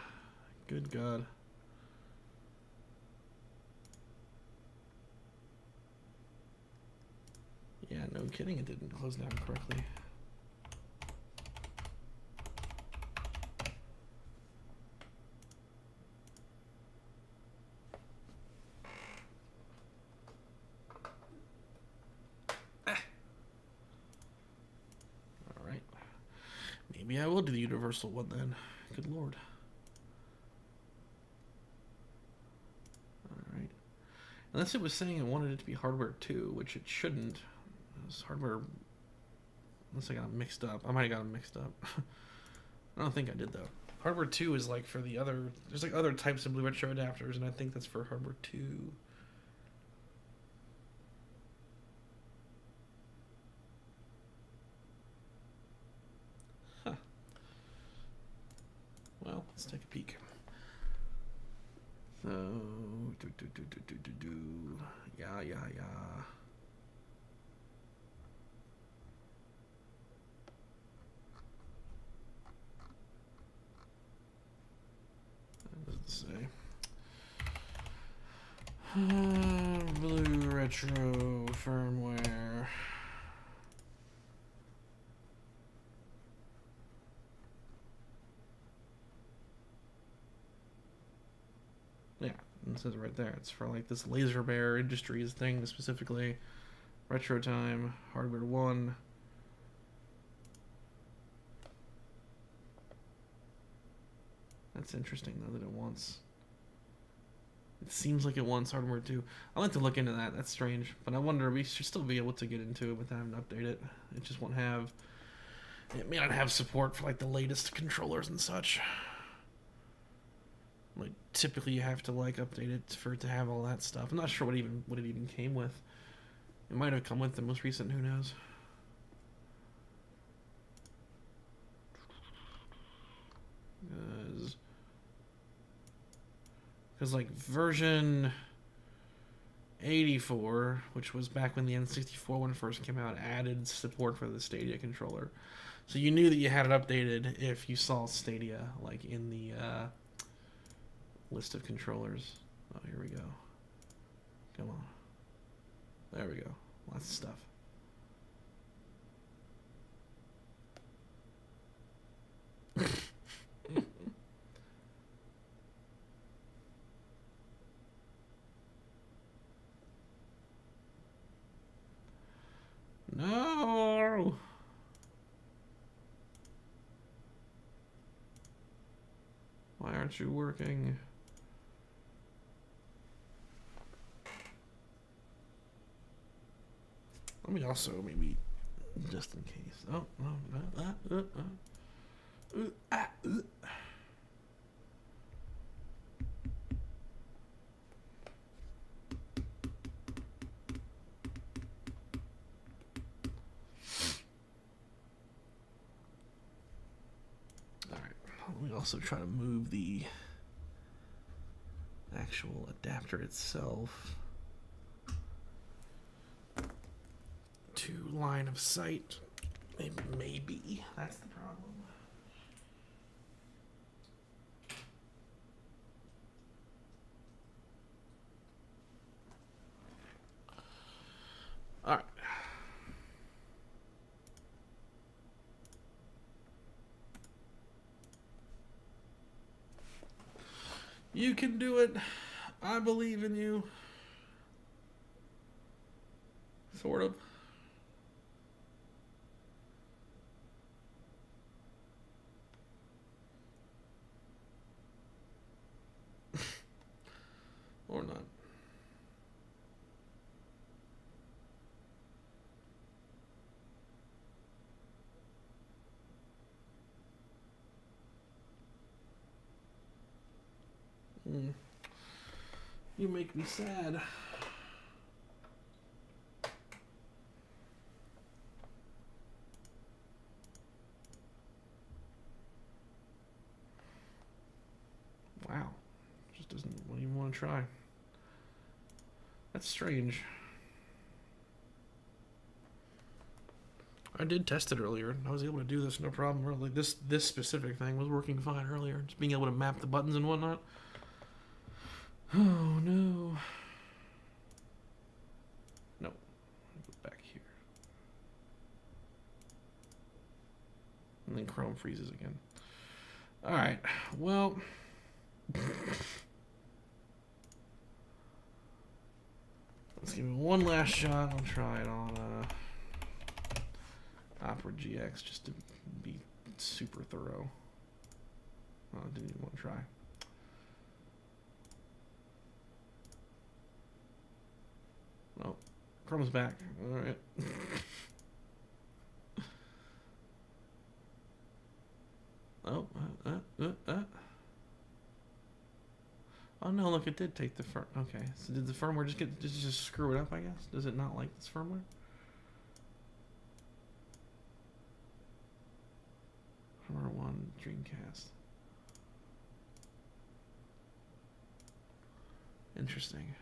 Good God. Yeah, no kidding, it didn't close down correctly. Alright. Maybe I will do the universal one then. Good Lord. Alright. Unless it was saying it wanted it to be hardware 2, which it shouldn't. It's hardware. Unless I got them mixed up. I might have got them mixed up. I don't think I did though. Hardware 2 is like for the other. There's like other types of Blue Retro adapters, and I think that's for hardware 2. Huh. Well, let's take a peek. So, yeah. What does it say? Blue Retro firmware. Yeah, it says it right there. It's for like this Laser Bear Industries thing specifically. Retro Time, Hardware 1. That's interesting though that it wants. It seems like it wants hardware 2. I'll have to look into that. That's strange. But I wonder, we should still be able to get into it without having to update it. It just won't have. It may not have support for like the latest controllers and such. Like typically you have to like update it for it to have all that stuff. I'm not sure what it even came with. It might have come with the most recent, who knows. Because like version 84, which was back when the N64 one first came out, added support for the Stadia controller. So you knew that you had it updated if you saw Stadia like in the list of controllers. Oh, here we go. Come on. There we go. Lots of stuff. No. aren't you working? Let me also maybe, just in case. Oh, no. Let me also try to move the actual adapter itself to line of sight. Maybe that's the problem. All right. You can do it. I believe in you. Sort of. Or not. You make me sad. Wow. Just doesn't even want to try. That's strange. I did test it earlier. I was able to do this no problem. Really, this specific thing was working fine earlier. Just being able to map the buttons and whatnot. Oh no. No. Go back here. And then Chrome freezes again. Alright. Well. Let's give it one last shot. I'll try it on Opera GX just to be super thorough. Oh, I didn't even want to try. Oh, Chrome's back. All right. Oh, oh no! Look, it did take the firm. Okay, so did the firmware just screw it up? I guess. Does it not like this firmware? Firmware 1 Dreamcast. Interesting.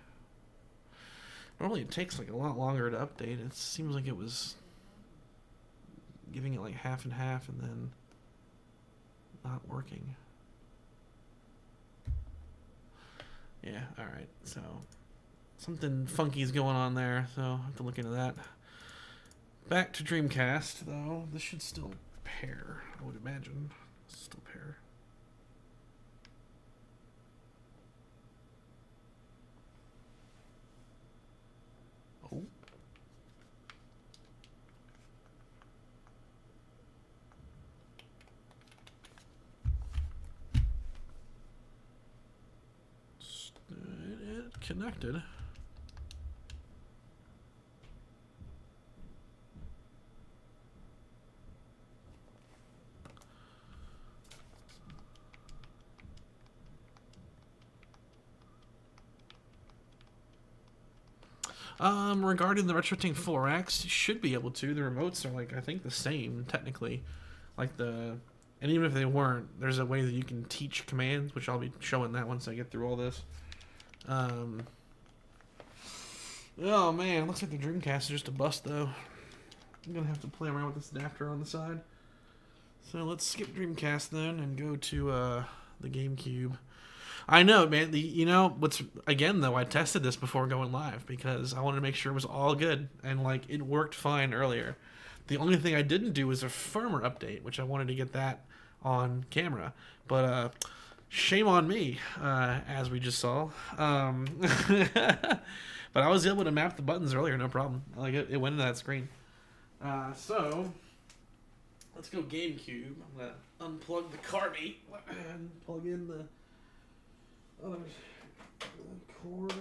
Normally it takes like a lot longer to update. It seems like it was giving it like half and half and then not working. Yeah, alright. So something funky is going on there, so I have to look into that. Back to Dreamcast, though. This should still pair, I would imagine. Still pair. Oh. It connected. Regarding the RetroTINK 4X, you should be able to. The remotes are like, I think, the same technically. Like and even if they weren't, there's a way that you can teach commands, which I'll be showing that once I get through all this. Oh man, looks like the Dreamcast is just a bust though. I'm gonna have to play around with this adapter on the side. So let's skip Dreamcast then and go to the GameCube. I know, man. You know what's again though? I tested this before going live because I wanted to make sure it was all good and like it worked fine earlier. The only thing I didn't do was a firmware update, which I wanted to get that on camera. But shame on me, as we just saw. But I was able to map the buttons earlier, no problem. Like it went into that screen. So let's go GameCube. I'm gonna unplug the CARBY and plug in the other cord.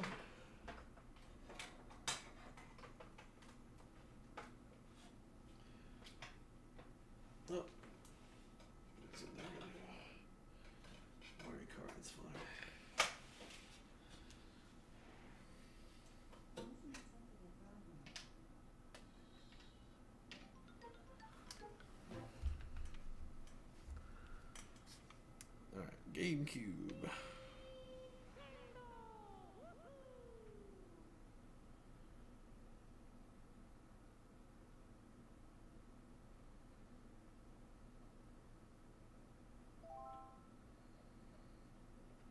Oh. It's in there. Memory card, that's fine. Alright, GameCube.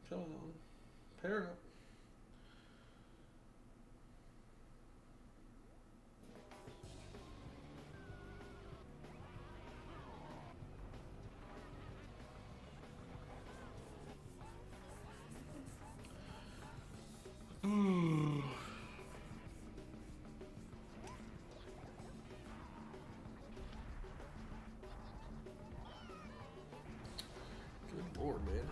Come on, pair it up. Ooh. Good lord, man.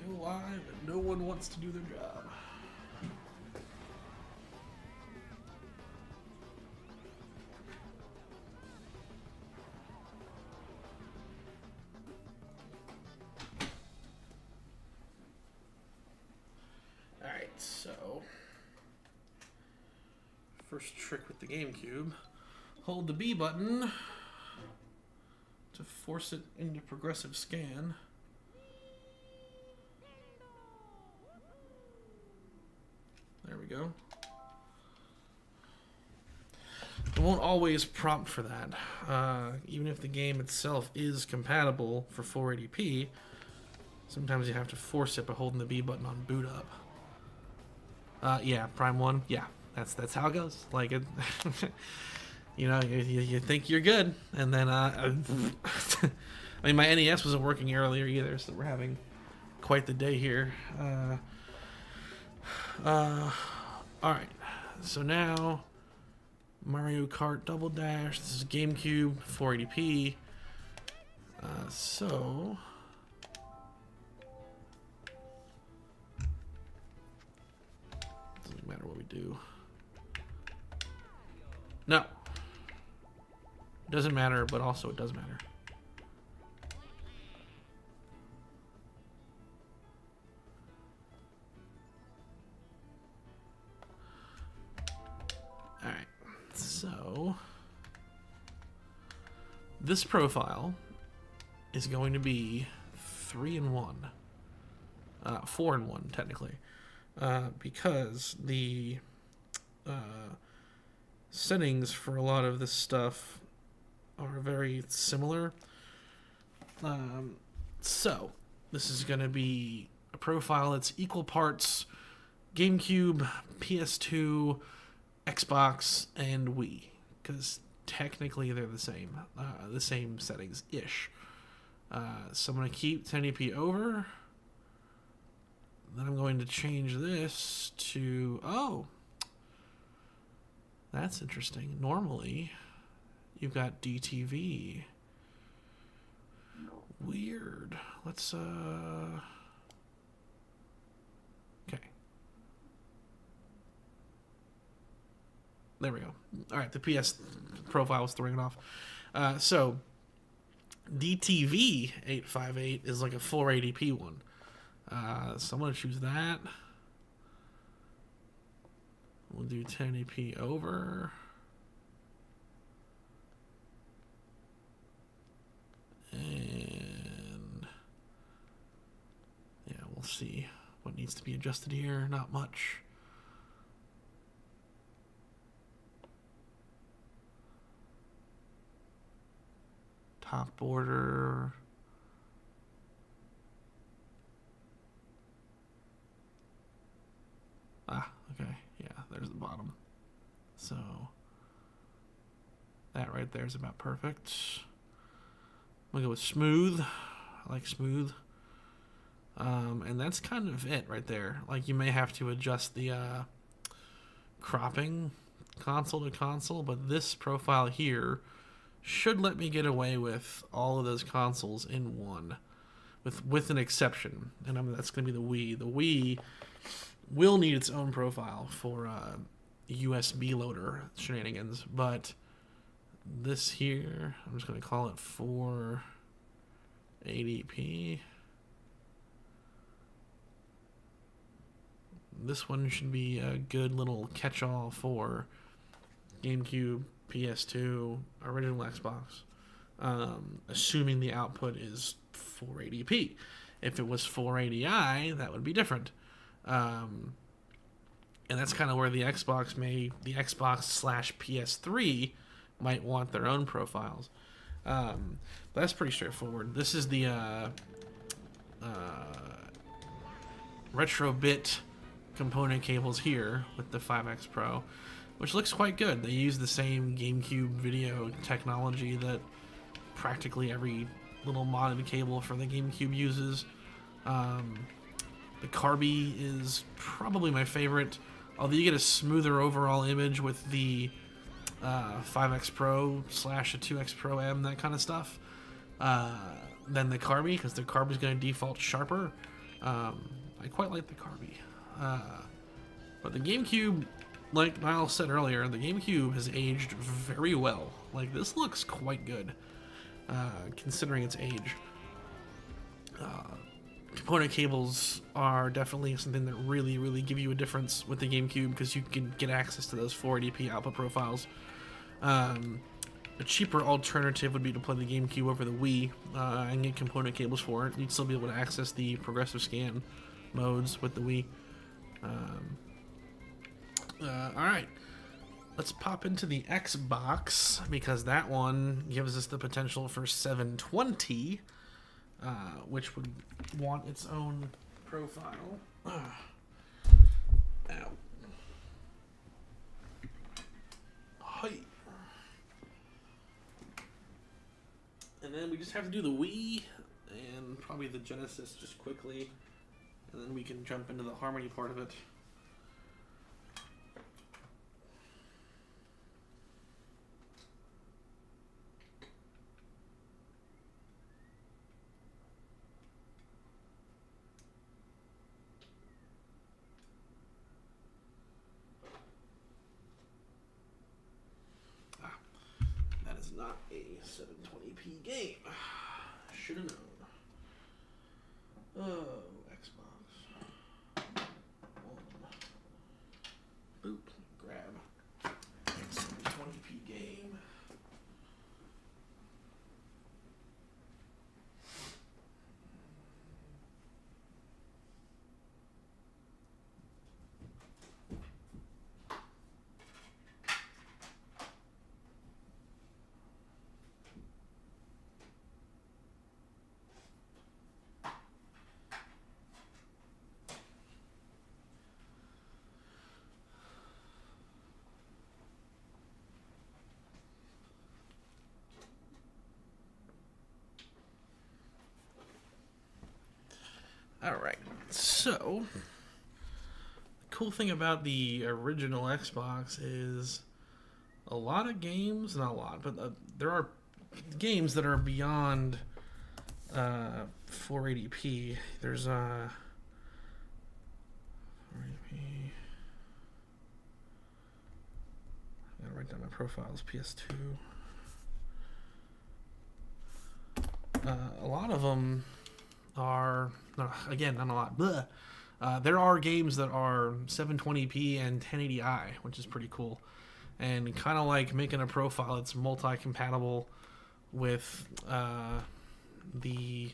Go live, and no one wants to do their job. Alright, so first trick with the GameCube, hold the B button to force it into progressive scan. There we go. It won't always prompt for that. Even if the game itself is compatible for 480p, sometimes you have to force it by holding the B button on boot up. Yeah, Prime 1, yeah, that's how it goes. Like, it, you know, you think you're good, and then, I mean, my NES wasn't working earlier either, so we're having quite the day here. Alright, so now Mario Kart Double Dash. This is GameCube 480p. So doesn't matter what we do. No, doesn't matter, but also it does matter. Alright, so this profile is going to be 3-in-1, 4-in-1 technically, because the settings for a lot of this stuff are very similar. So this is going to be a profile that's equal parts GameCube, PS2, Xbox, and Wii, because technically they're the same settings-ish. So I'm going to keep 1080p over. Then I'm going to change this to, oh, that's interesting. Normally, you've got DTV. Weird. Let's, okay. There we go. All right, the PS profile was throwing it off. So DTV 858 is like a 480p one. So I'm going to choose that. We'll do 1080p over. And yeah, we'll see what needs to be adjusted here. Not much. Top border. Ah, okay. Yeah, there's the bottom. So that right there is about perfect. I'm gonna go with smooth. I like smooth. And that's kind of it right there. Like, you may have to adjust the cropping console to console, but this profile here should let me get away with all of those consoles in one, with an exception, and that's going to be the Wii. The Wii will need its own profile for USB loader shenanigans, but this here, I'm just going to call it 480p. This one should be a good little catch-all for GameCube, PS2, original Xbox, assuming the output is 480p. If it was 480i, that would be different. And that's kind of where the Xbox/PS3 might want their own profiles. But that's pretty straightforward. This is the RetroBit component cables here with the 5X Pro, which looks quite good. They use the same GameCube video technology that practically every little modded cable for the GameCube uses. The CARBY is probably my favorite, although you get a smoother overall image with the 5X Pro / a 2X Pro M, that kind of stuff, than the CARBY, because the CARBY is going to default sharper. I quite like the CARBY. But the GameCube, like Niall said earlier, the GameCube has aged very well. Like, this looks quite good, considering its age. Component cables are definitely something that really, really give you a difference with the GameCube, because you can get access to those 480p output profiles. A cheaper alternative would be to play the GameCube over the Wii and get component cables for it. You'd still be able to access the progressive scan modes with the Wii. Alright, let's pop into the Xbox, because that one gives us the potential for 720, which would want its own profile. Ow. Hi. And then we just have to do the Wii and probably the Genesis just quickly, and then we can jump into the Harmony part of it. That is not a 720p game. Should have known. Oh, Xbox. Boop. Grab 720p game. Alright, so the cool thing about the original Xbox is a lot of games, not a lot, but there are games that are beyond 480p. There's 480p. I gotta write down my profiles. PS2. A lot of them are, again, not a lot. There are games that are 720p and 1080i, which is pretty cool, and kind of like making a profile that's multi-compatible with the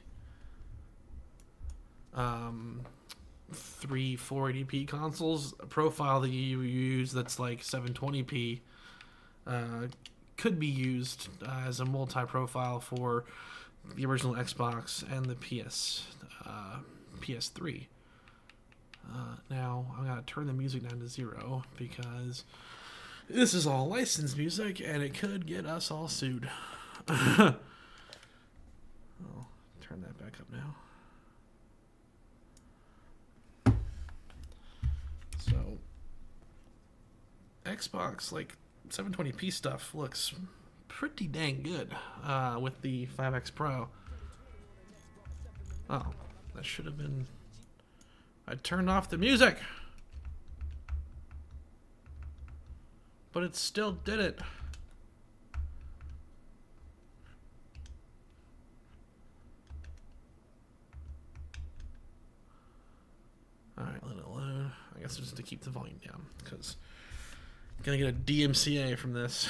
480p consoles. A profile that you use that's like 720p could be used as a multi-profile for the original Xbox and the PS3. Now I'm gonna turn the music down to 0 because this is all licensed music and it could get us all sued. I'll turn that back up now. So Xbox, like, 720p stuff looks pretty dang good with the 5X Pro. Oh, that should have been... I turned off the music! But it still did it. Alright, let it alone. I guess just to keep the volume down, because I'm gonna get a DMCA from this.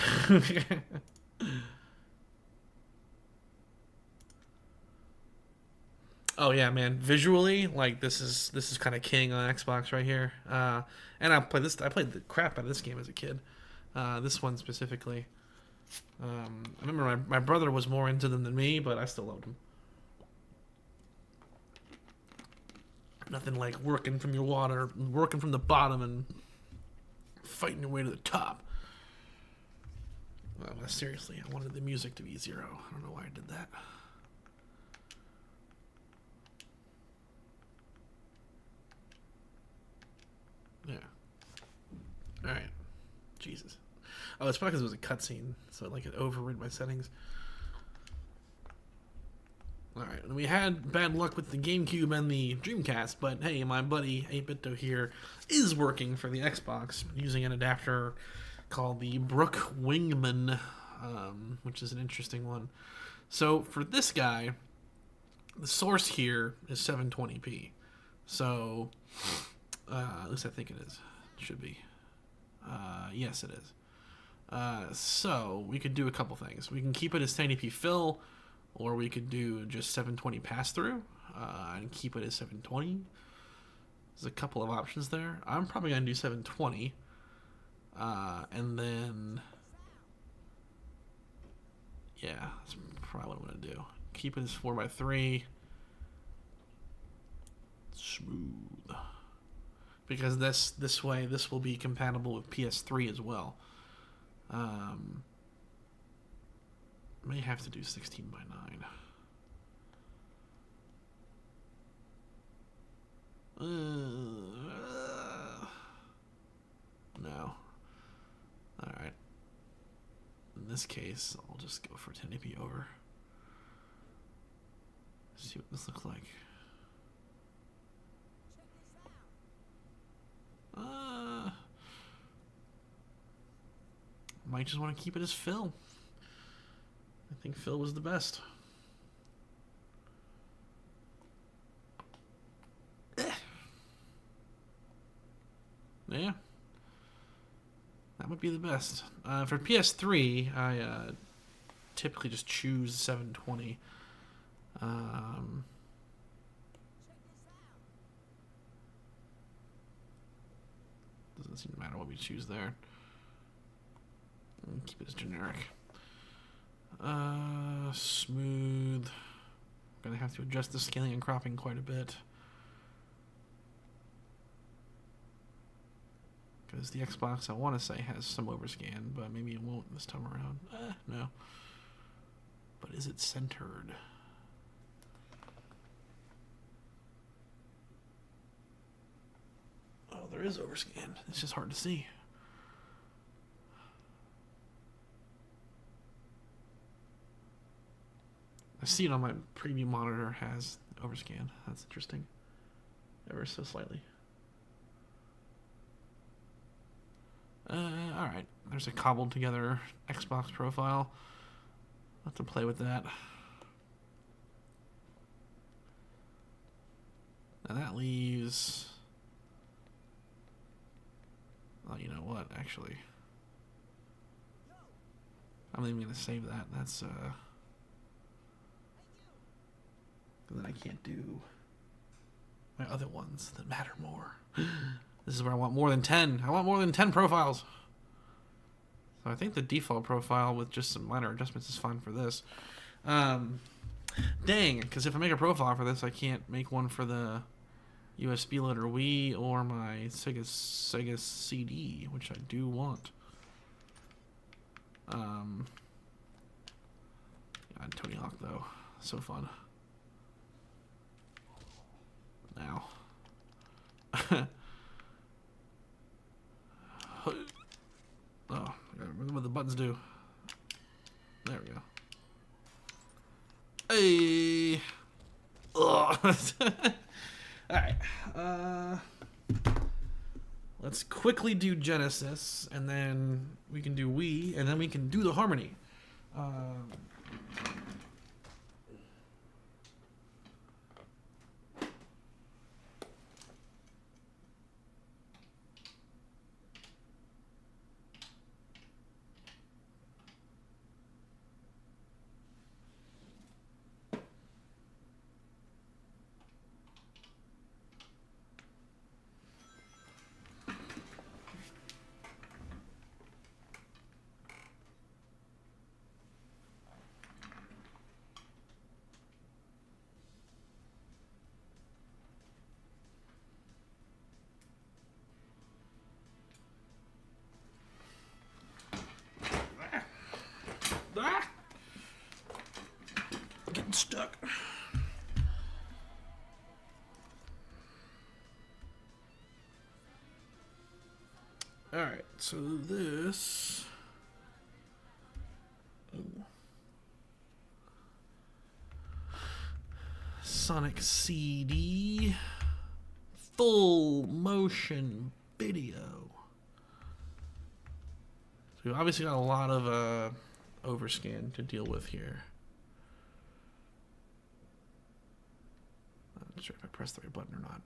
Oh yeah, man! Visually, like this is kind of king on Xbox right here. And I played the crap out of this game as a kid. This one specifically. I remember my brother was more into them than me, but I still loved them. Nothing like working from your water, working from the bottom, and fighting your way to the top. Well, seriously, I wanted the music to be 0. I don't know why I did that. Yeah. Alright. Jesus. Oh, it's probably because it was a cutscene, so like it overrid my settings. Alright, and we had bad luck with the GameCube and the Dreamcast, but hey, my buddy 8BitDo here is working for the Xbox using an adapter called the Brook Wingman, which is an interesting one. So for this guy, the source here is 720p. So, at least I think it is. It should be. Yes, it is. So we could do a couple things. We can keep it as 1080p fill, or we could do just 720 pass-through and keep it as 720. There's a couple of options there. I'm probably going to do 720. And then... yeah, that's probably what I'm going to do. Keep it as 4:3. Smooth. Because this way, this will be compatible with PS3 as well. May have to do 16:9. No. Alright. In this case, I'll just go for 1080p over. See what this looks like. Might just want to keep it as Phil. I think Phil was the best. Yeah. That would be the best. For PS3, I typically just choose 720. Doesn't seem to matter what we choose there. Keep it as generic. Smooth. Gonna have to adjust the scaling and cropping quite a bit. Because the Xbox, I want to say, has some overscan, but maybe it won't this time around. No. But is it centered? Oh, there is overscan. It's just hard to see. I see it on my preview monitor has overscan. That's interesting. Ever so slightly. Alright. There's a cobbled together Xbox profile. I'll have to play with that. Now that leaves... oh, you know what, actually. I'm not even going to save that. That's, then I can't do my other ones that matter more. This is where I want more than 10. I want more than 10 profiles. So I think the default profile with just some minor adjustments is fine for this. Dang, because if I make a profile for this, I can't make one for the USB Loader Wii or my Sega CD, which I do want. God, Tony Hawk, though. So fun. Now. Oh, I gotta remember what the buttons do. Alright. Let's quickly do Genesis, and then we can do Wii, and then we can do the Harmony. Getting stuck. Alright, so this... Sonic CD full motion video. So we've obviously got a lot of overscan to deal with here. I'm not sure if I pressed the right button or not.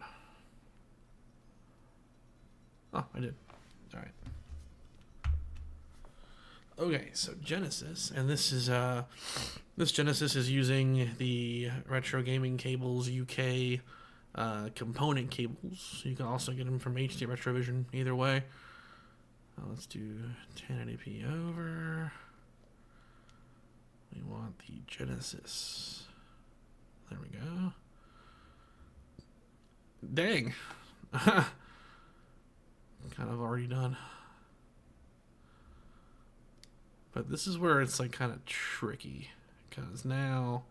Oh, I did. Alright. Okay, so Genesis, and this is this Genesis is using the Retro Gaming Cables UK component cables. You can also get them from HD Retrovision either way. Let's do 1080p over. We want the Genesis. There we go. Dang. Kind of already done. But this is where it's like kind of tricky, because now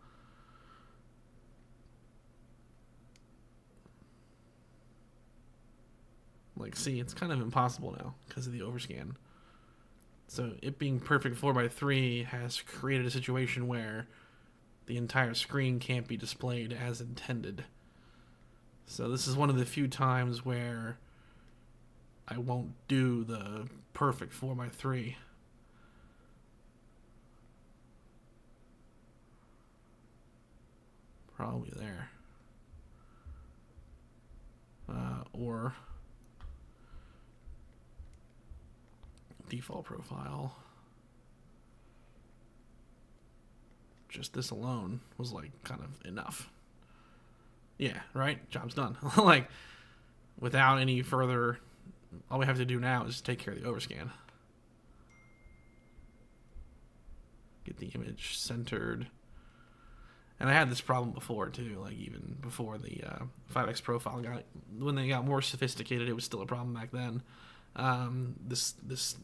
like, see, it's kind of impossible now because of the overscan. So it being perfect 4:3 has created a situation where the entire screen can't be displayed as intended. So this is one of the few times where I won't do the perfect 4:3. Probably there. Or default profile. Just this alone was like kind of enough. Yeah, right? Job's done. Like, without any further, all we have to do now is take care of the overscan. Get the image centered. And I had this problem before too, like even before the 5X Profile got, when they got more sophisticated, it was still a problem back then. This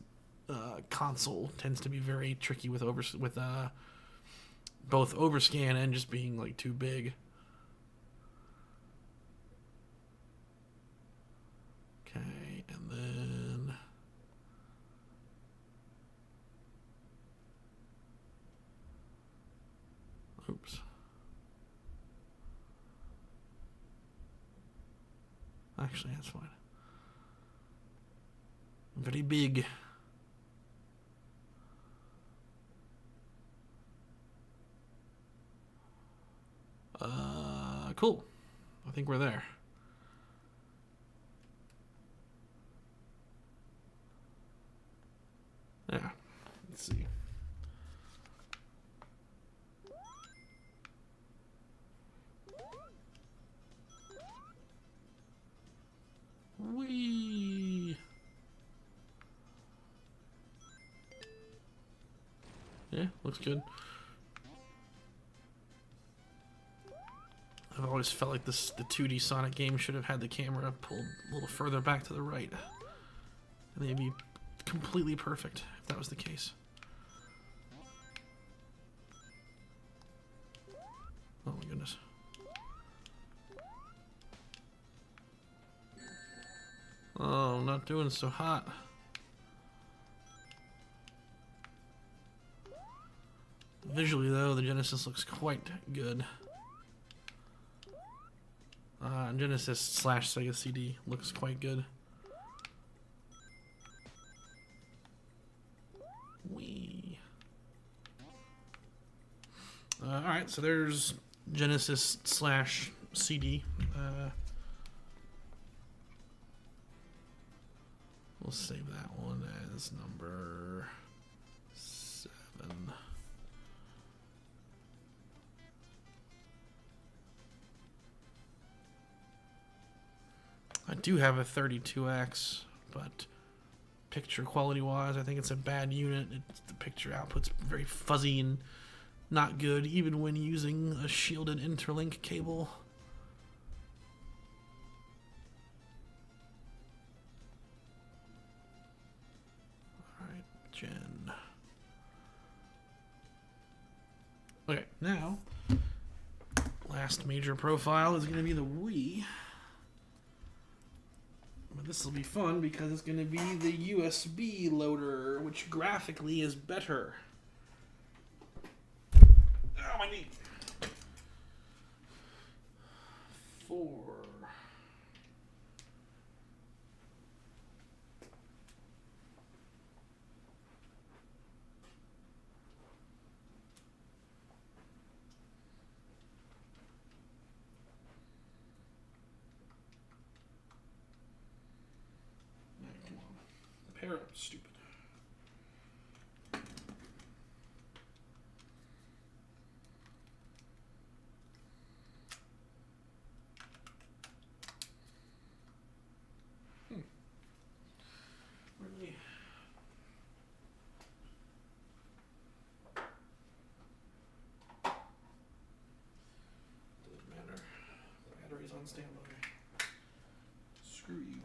console tends to be very tricky with both overscan and just being like too big. Okay, and then oops. Actually, that's fine. Very big. Cool. I think we're there. Yeah. Let's see. Whee! Yeah, looks good. I've always felt like the 2D Sonic game should have had the camera pulled a little further back to the right. And they'd be completely perfect if that was the case. Oh my goodness. Oh, not doing so hot. Visually though, the Genesis looks quite good. Genesis / Sega CD looks quite good. Wee. Alright, so there's Genesis / CD. We'll save that one as number 7. I do have a 32X, but picture quality wise, I think it's a bad unit. The picture output's very fuzzy and not good, even when using a shielded interlink cable. Alright, Gen. Okay, now, last major profile is going to be the Wii. But this will be fun because it's going to be the USB loader, which graphically is better. Oh, my knee. 4. Come on. Pair up, stupid. Really? Doesn't matter. Battery's on standby. Screw you.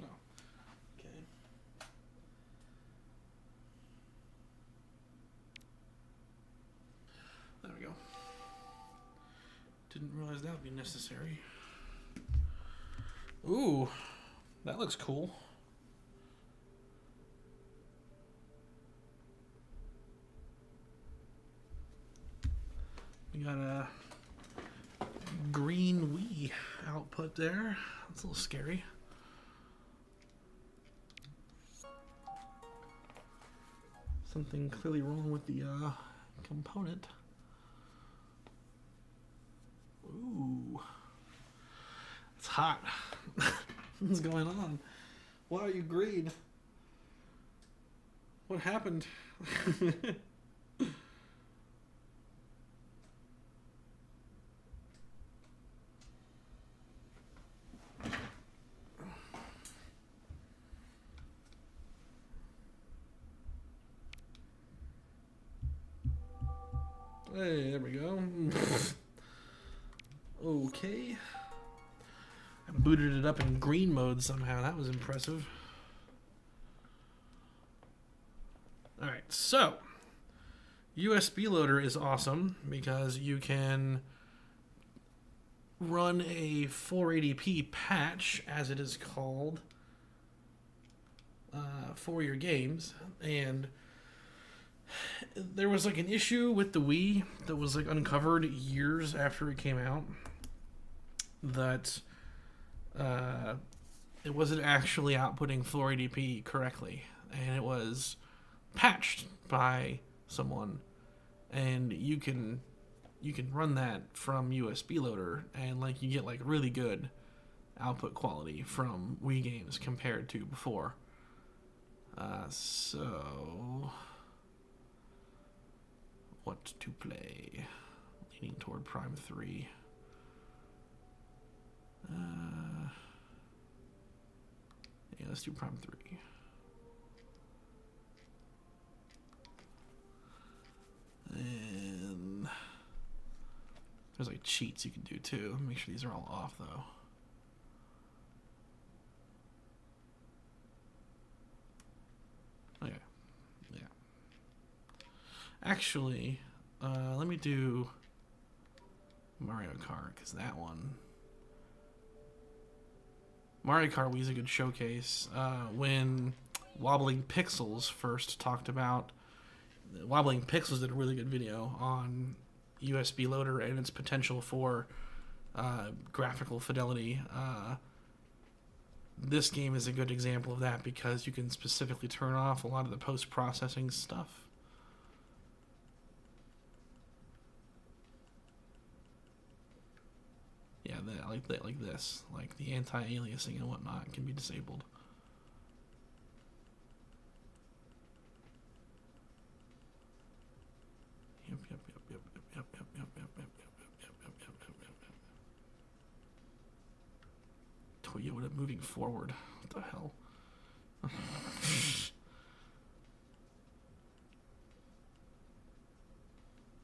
Oh. Okay. There we go. Didn't realize that would be necessary. Ooh, that looks cool. We got a green Wii output there. That's a little scary. Something clearly wrong with the component. Ooh. It's hot. What's going on? Why are you green? What happened? Hey, there we go. Okay. I booted it up in green mode somehow. That was impressive. Alright, so USB Loader is awesome because you can run a 480p patch, as it is called, for your games. And there was like an issue with the Wii that was like uncovered years after it came out, that it wasn't actually outputting 480p correctly, and it was patched by someone, and you can run that from USB Loader, and like you get like really good output quality from Wii games compared to before. So what to play? Leaning toward Prime 3. Yeah, let's do Prime 3. And there's like cheats you can do too. Make sure these are all off though. Okay. Yeah. Actually, let me do Mario Kart, because that one, Mario Kart Wii is a good showcase. When Wobbling Pixels first talked about, Wobbling Pixels did a really good video on USB Loader and its potential for graphical fidelity. This game is a good example of that because you can specifically turn off a lot of the post-processing stuff. Yeah, like this, like the anti-aliasing and whatnot can be disabled. Yep. Toyota moving forward. What the hell? All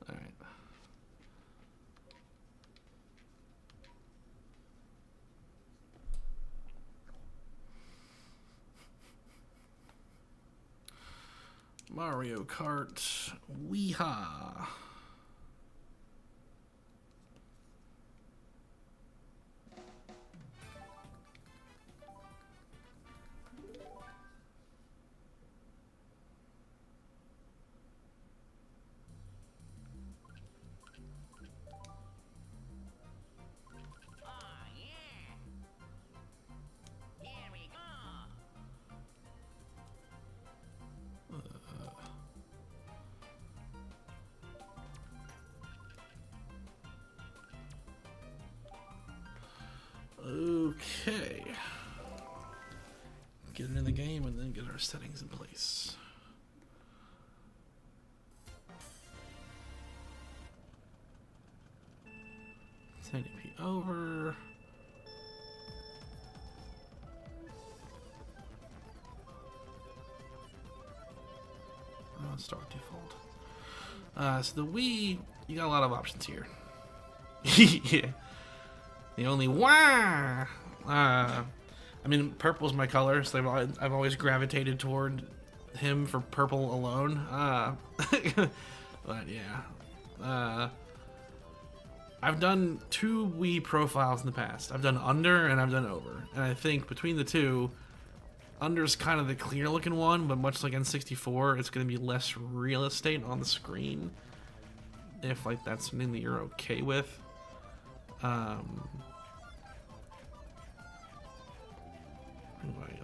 right. Mario Kart Weeha. Okay. Get into the game and then get our settings in place. $1080p over. Start default. So the Wii, you got a lot of options here. Yeah. The only I mean, purple's my color, so I've always gravitated toward him for purple alone. But yeah, I've done 2 Wii profiles in the past. I've done under and I've done over, and I think between the two, under's kind of the clear looking one, but much like N64, it's going to be less real estate on the screen. If like that's something that you're okay with.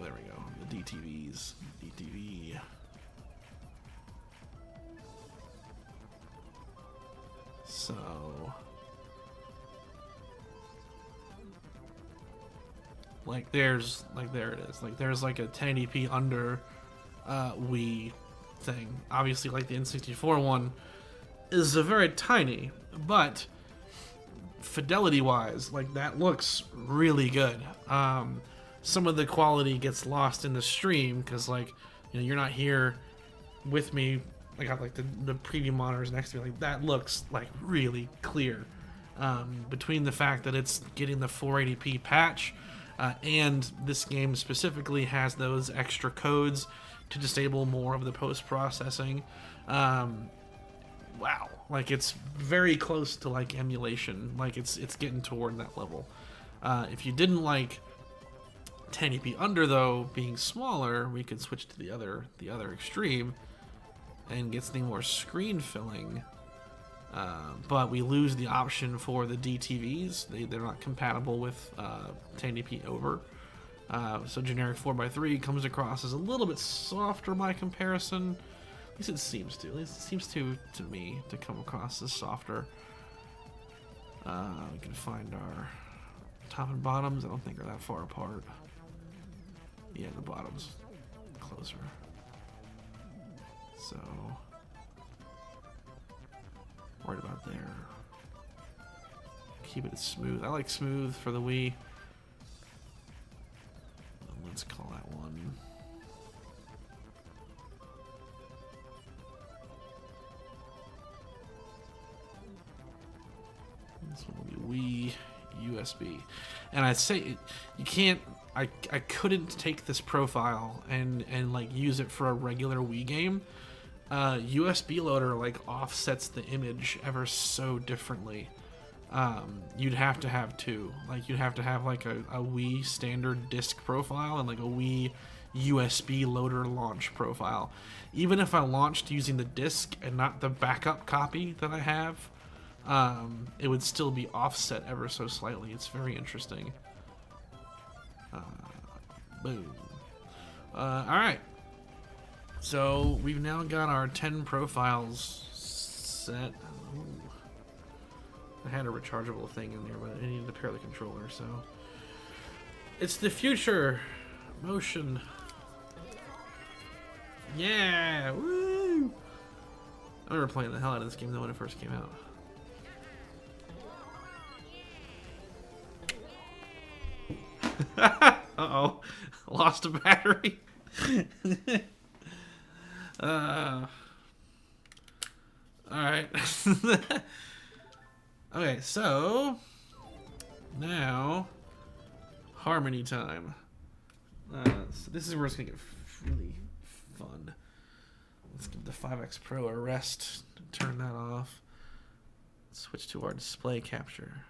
There we go. The DTVs. DTV. So. There it is. There's like a 1080p under Wii thing. Obviously, like the N64 one is a very tiny, but fidelity-wise, like that looks really good. Some of the quality gets lost in the stream because, like, you know, you're not here with me. I got like the preview monitors next to me. Like that looks like really clear. Between the fact that it's getting the 480p patch. And this game specifically has those extra codes to disable more of the post-processing. Wow, like it's very close to like emulation. Like it's getting toward that level. If you didn't like 1080p under though, being smaller, we could switch to the other extreme and get something more screen filling. But we lose the option for the DTVs. They're not compatible with 1080p over. So generic 4x3 comes across as a little bit softer by comparison. At least it seems to. At least it seems to me to come across as softer. We can find our top and bottoms. I don't think they're that far apart. Yeah, the bottom's closer. So right about there. Keep it smooth. I like smooth for the Wii. Let's call that one. This one will be Wii USB. And I say you can't. I couldn't take this profile and like use it for a regular Wii game. USB Loader like offsets the image ever so differently. You'd have to have two. Like you'd have to have like a Wii standard disc profile and like a Wii USB Loader launch profile. Even if I launched using the disc and not the backup copy that I have, it would still be offset ever so slightly. It's very interesting. Boom. Alright. So we've now got our 10 profiles set. Ooh. I had a rechargeable thing in there, but I needed to pair the controller, so. It's the future! Motion. Yeah! Woo! I remember playing the hell out of this game though when it first came out. Uh-oh. Lost a battery. Alright. Okay, so now harmony time. So this is where it's gonna get really fun. Let's give the 5X Pro a rest. Turn that off. Switch to our display capture.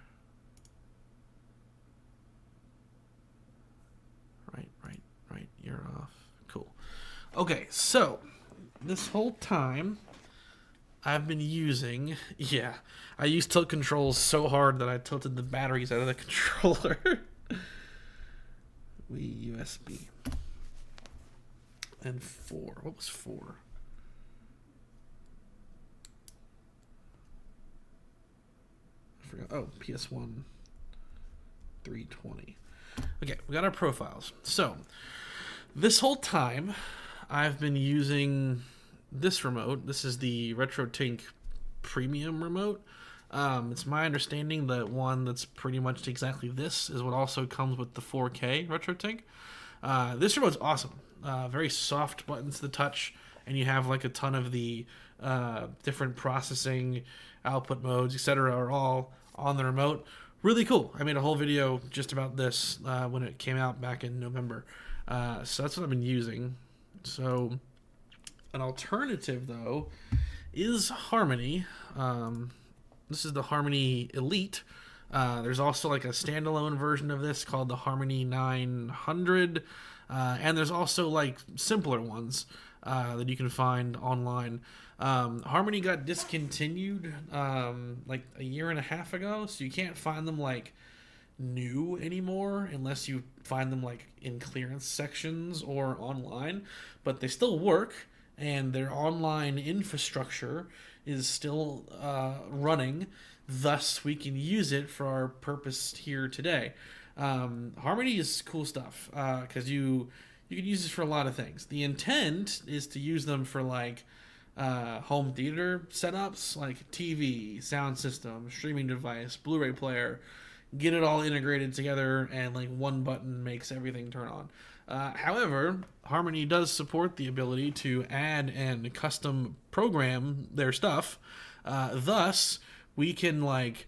Right, you're off. Cool. Okay, so this whole time I've been using, I used tilt controls so hard that I tilted the batteries out of the controller. Wii USB. And 4. What was 4? I forgot. Oh, PS1 320. Okay, we got our profiles. So, this whole time, I've been using this remote. This is the RetroTINK Premium remote. It's my understanding that one that's pretty much exactly this is what also comes with the 4K RetroTINK. This remote's awesome. Very soft buttons to touch, and you have like a ton of the different processing, output modes, etc. are all on the remote. Really cool. I made a whole video just about this when it came out back in November. So that's what I've been using. So an alternative, though, is Harmony. This is the Harmony Elite. There's also like a standalone version of this called the Harmony 900. And there's also like simpler ones that you can find online. Harmony got discontinued like a year and a half ago, so you can't find them like new anymore unless you find them like in clearance sections or online, but they still work, and their online infrastructure is still running, thus we can use it for our purpose here today. Harmony is cool stuff because you can use this for a lot of things. The intent is to use them for like home theater setups, like TV, sound system, streaming device, Blu-ray player. Get it all integrated together, and like one button makes everything turn on. However, Harmony does support the ability to add and custom program their stuff. Thus, we can like,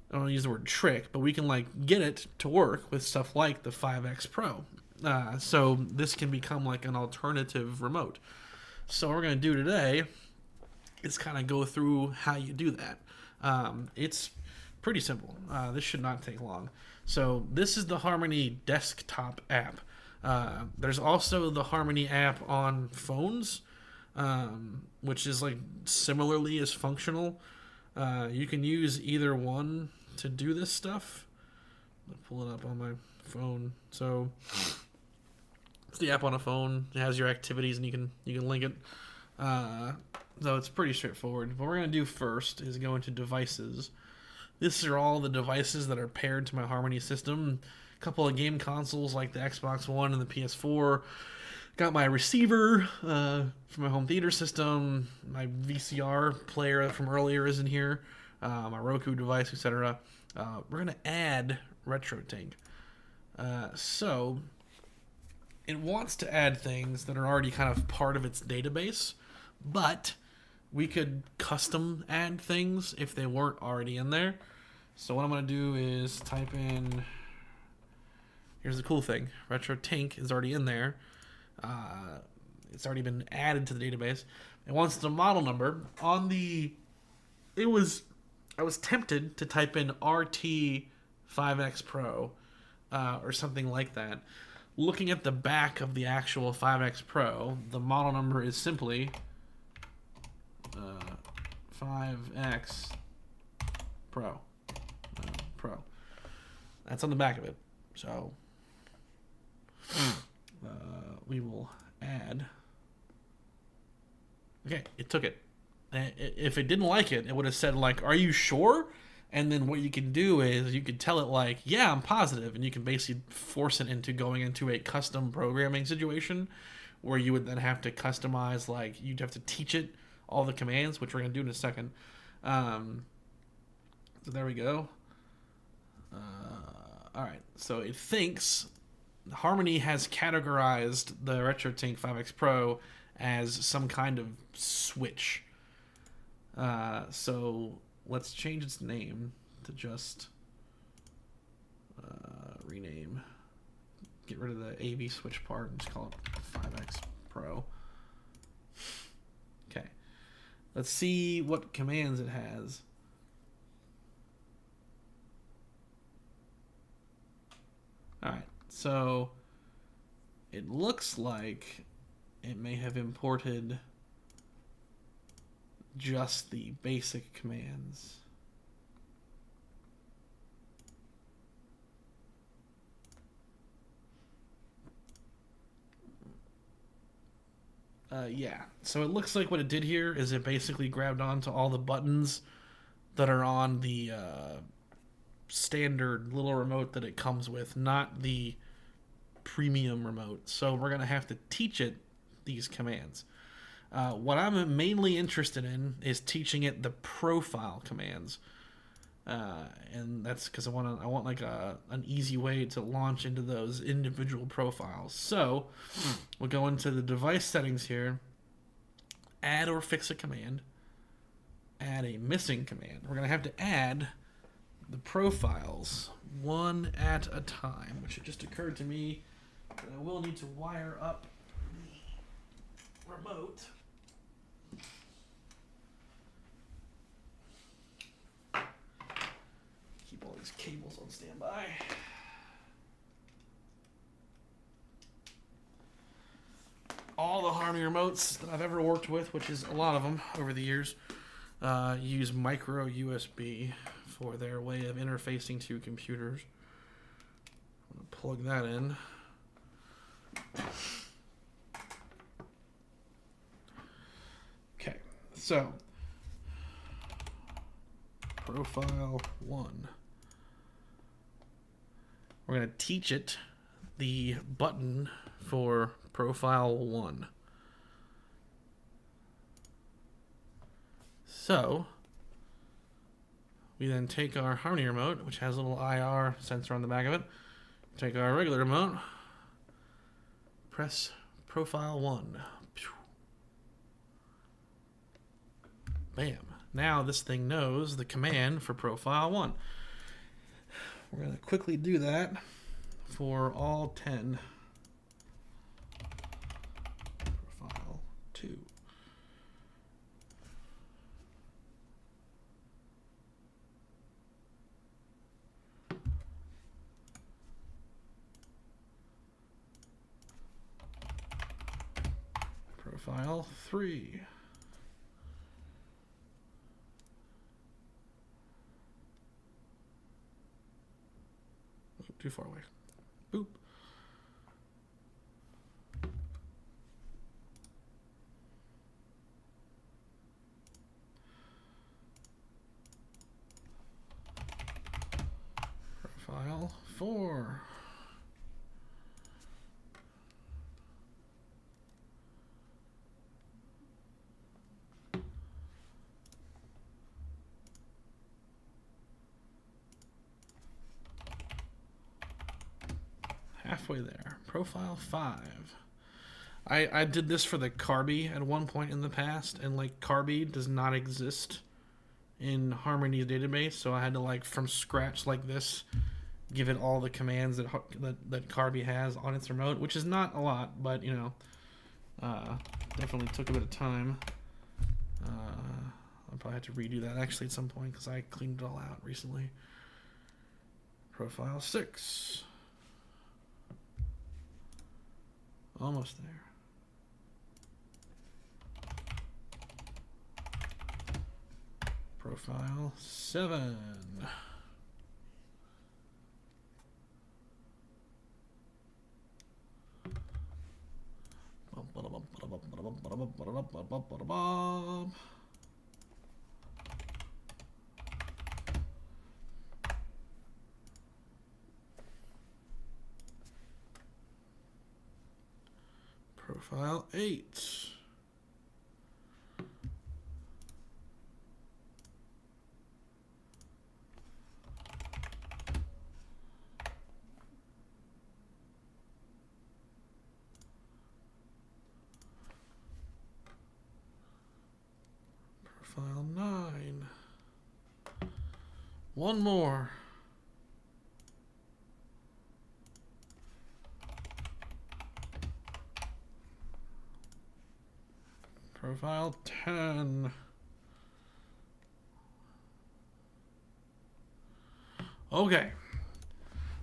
I don't want to use the word trick, but we can like get it to work with stuff like the 5X Pro. So this can become like an alternative remote. So what we're going to do today is kind of go through how you do that. It's pretty simple. This should not take long. So this is the Harmony desktop app. There's also the Harmony app on phones, which is like similarly as functional. You can use either one to do this stuff. I'll pull it up on my phone. So it's the app on a phone. It has your activities, and you can link it. So it's pretty straightforward. What we're going to do first is go into devices. These are all the devices that are paired to my Harmony system. A couple of game consoles like the Xbox One and the PS4. Got my receiver for my home theater system. My VCR player from earlier is in here. My Roku device, etc. We're going to add RetroTINK. So it wants to add things that are already kind of part of its database, but we could custom add things if they weren't already in there. So what I'm going to do is type in, here's the cool thing, RetroTINK is already in there. It's already been added to the database. It wants the model number. I was tempted to type in RT5X Pro or something like that. Looking at the back of the actual 5X Pro, the model number is simply 5X Pro. No, Pro. That's on the back of it. So we will add. Okay, it took it. If it didn't like it, it would have said like, "Are you sure?" And then what you can do is you could tell it like, "Yeah, I'm positive," and you can basically force it into going into a custom programming situation where you would then have to customize, like you'd have to teach it all the commands, which we're gonna do in a second. So there we go. All right, so it thinks Harmony has categorized the RetroTINK 5X Pro as some kind of switch. So let's change its name to just rename. Get rid of the AV switch part and just call it 5X Pro. Okay. Let's see what commands it has. Alright, so it looks like it may have imported just the basic commands. Yeah, so it looks like what it did here is it basically grabbed onto all the buttons that are on the standard little remote that it comes with, not the premium remote. So we're going to have to teach it these commands. What I'm mainly interested in is teaching it the profile commands. And that's because I want like an easy way to launch into those individual profiles. So we'll go into the device settings here, add or fix a command, add a missing command. We're going to have to add the profiles one at a time, which it just occurred to me that I will need to wire up the remote. Keep all these cables on standby. All the Harmony remotes that I've ever worked with, which is a lot of them over the years, use micro USB for their way of interfacing to computers. I'm going to plug that in. Okay, so profile 1. We're going to teach it the button for profile 1. So we then take our Harmony remote, which has a little IR sensor on the back of it, take our regular remote, press profile 1. Bam. Now this thing knows the command for profile 1. We're going to quickly do that for all 10. Profile 2. Profile 3. Too far away. Boop. Profile 4. Halfway there. Profile 5. I did this for the CARBY at one point in the past, and like CARBY does not exist in Harmony's database, so I had to like from scratch like this give it all the commands that CARBY has on its remote, which is not a lot, but you know, definitely took a bit of time. I'll probably have to redo that actually at some point because I cleaned it all out recently. Profile 6. Almost there. Profile 7. Profile 8. Profile 9. One more. Profile 10. Okay.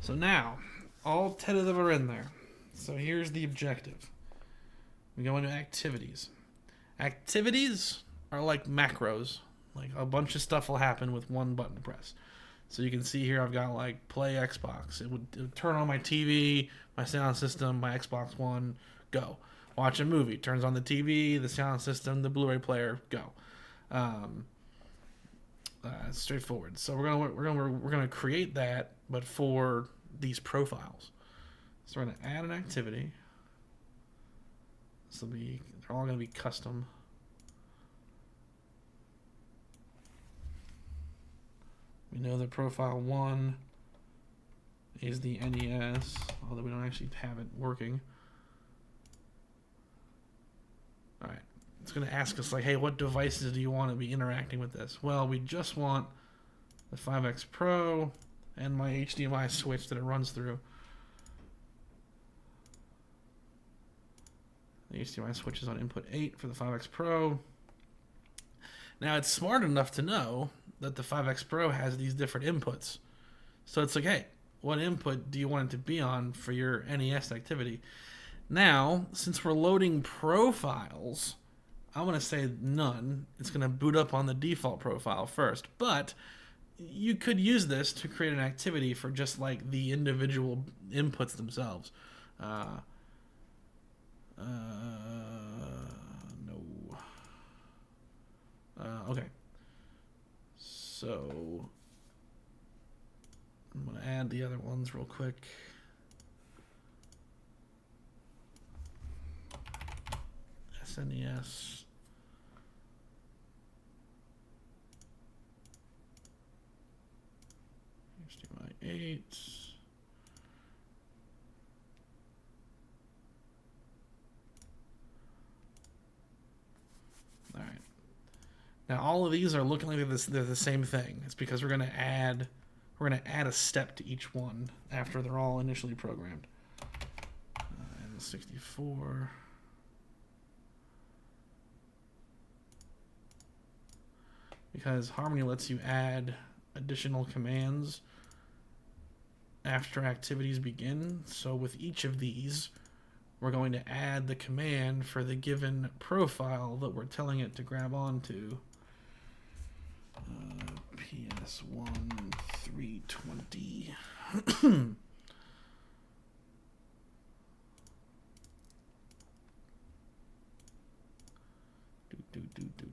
So now, all 10 of them are in there. So here's the objective. We go into activities. Activities are like macros. Like a bunch of stuff will happen with one button press. So you can see here I've got like play Xbox. It would turn on my TV, my sound system, my Xbox One, go. Watch a movie. Turns on the TV, the sound system, the Blu-ray player, go. Straightforward. So we're gonna create that, but for these profiles. So we're gonna add an activity. This will be, they're all gonna be custom. We know that profile 1 is the NES, although we don't actually have it working. All right, it's going to ask us like, hey, what devices do you want to be interacting with this? Well, we just want the 5X Pro and my HDMI switch that it runs through. The HDMI switch is on input 8 for the 5X Pro. Now, it's smart enough to know that the 5X Pro has these different inputs. So it's like, hey, what input do you want it to be on for your NES activity? Now, since we're loading profiles, I'm going to say none. It's going to boot up on the default profile first. But you could use this to create an activity for just like the individual inputs themselves. No. Okay. So I'm going to add the other ones real quick. SNES. HDMI 8. All right. Now all of these are looking like they're the same thing. It's because we're gonna add a step to each one after they're all initially programmed. And 64. Because Harmony lets you add additional commands after activities begin. So with each of these, we're going to add the command for the given profile that we're telling it to grab onto. PS1 320.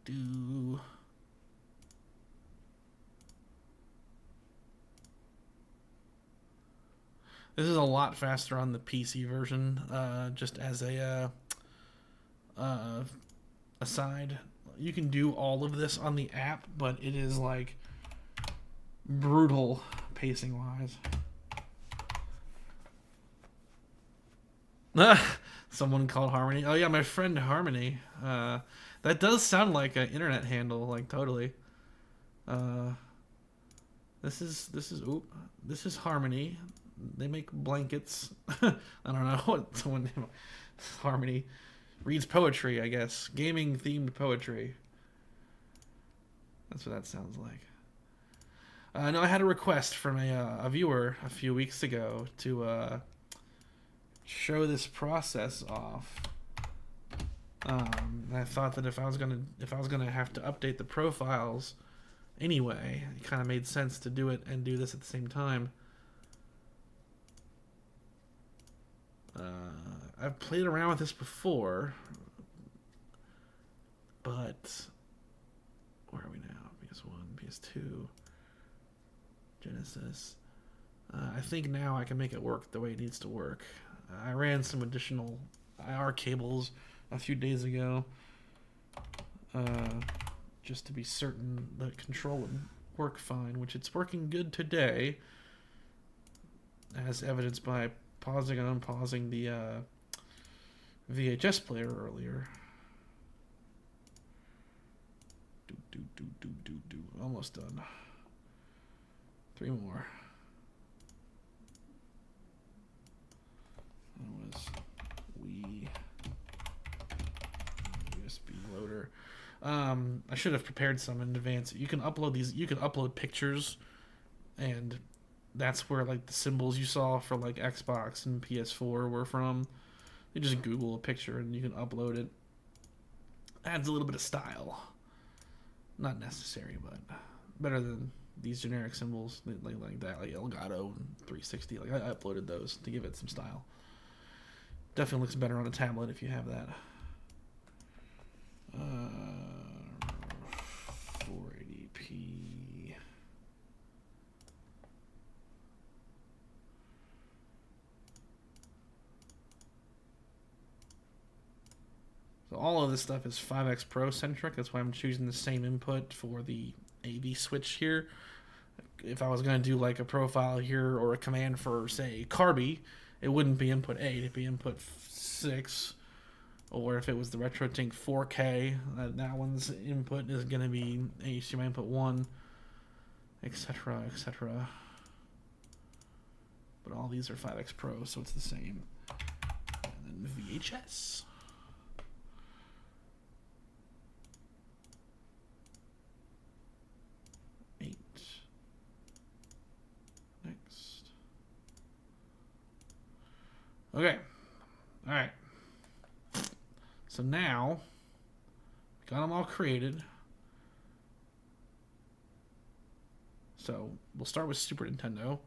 do. This is a lot faster on the PC version, just as a aside. You can do all of this on the app, but it is like brutal pacing wise. Someone called Harmony. Oh yeah, my friend Harmony. That does sound like an internet handle, like totally. This is Harmony. They make blankets. I don't know what someone. Harmony reads poetry, I guess. Gaming themed poetry. That's what that sounds like. No, I had a request from a viewer a few weeks ago to show this process off. I thought that if I was gonna have to update the profiles, anyway. It kind of made sense to do it and do this at the same time. I've played around with this before, but where are we now? PS1, PS2, Genesis. I think now I can make it work the way it needs to work. I ran some additional IR cables a few days ago, just to be certain the control would work fine, which it's working good today, as evidenced by pausing and unpausing the VHS player earlier. Almost done. 3 more. That was Wii USB Loader. I should have prepared some in advance. You can upload these. You can upload pictures, and that's where like the symbols you saw for like Xbox and PS4 were from. You just Google a picture and you can upload it. Adds a little bit of style. Not necessary, but better than these generic symbols like that, like Elgato and 360. Like I uploaded those to give it some style. Definitely looks better on a tablet if you have that. 480p. So all of this stuff is 5X Pro centric. That's why I'm choosing the same input for the AV switch here. If I was going to do like a profile here or a command for, say, CARBY, it wouldn't be input 8, it'd be input 6. Or if it was the RetroTINK 4K, that one's input is going to be HDMI input 1, etc., etc. But all these are 5X Pro, so it's the same. And then VHS. Next. Okay. All right. So now, got them all created. So we'll start with Super Nintendo.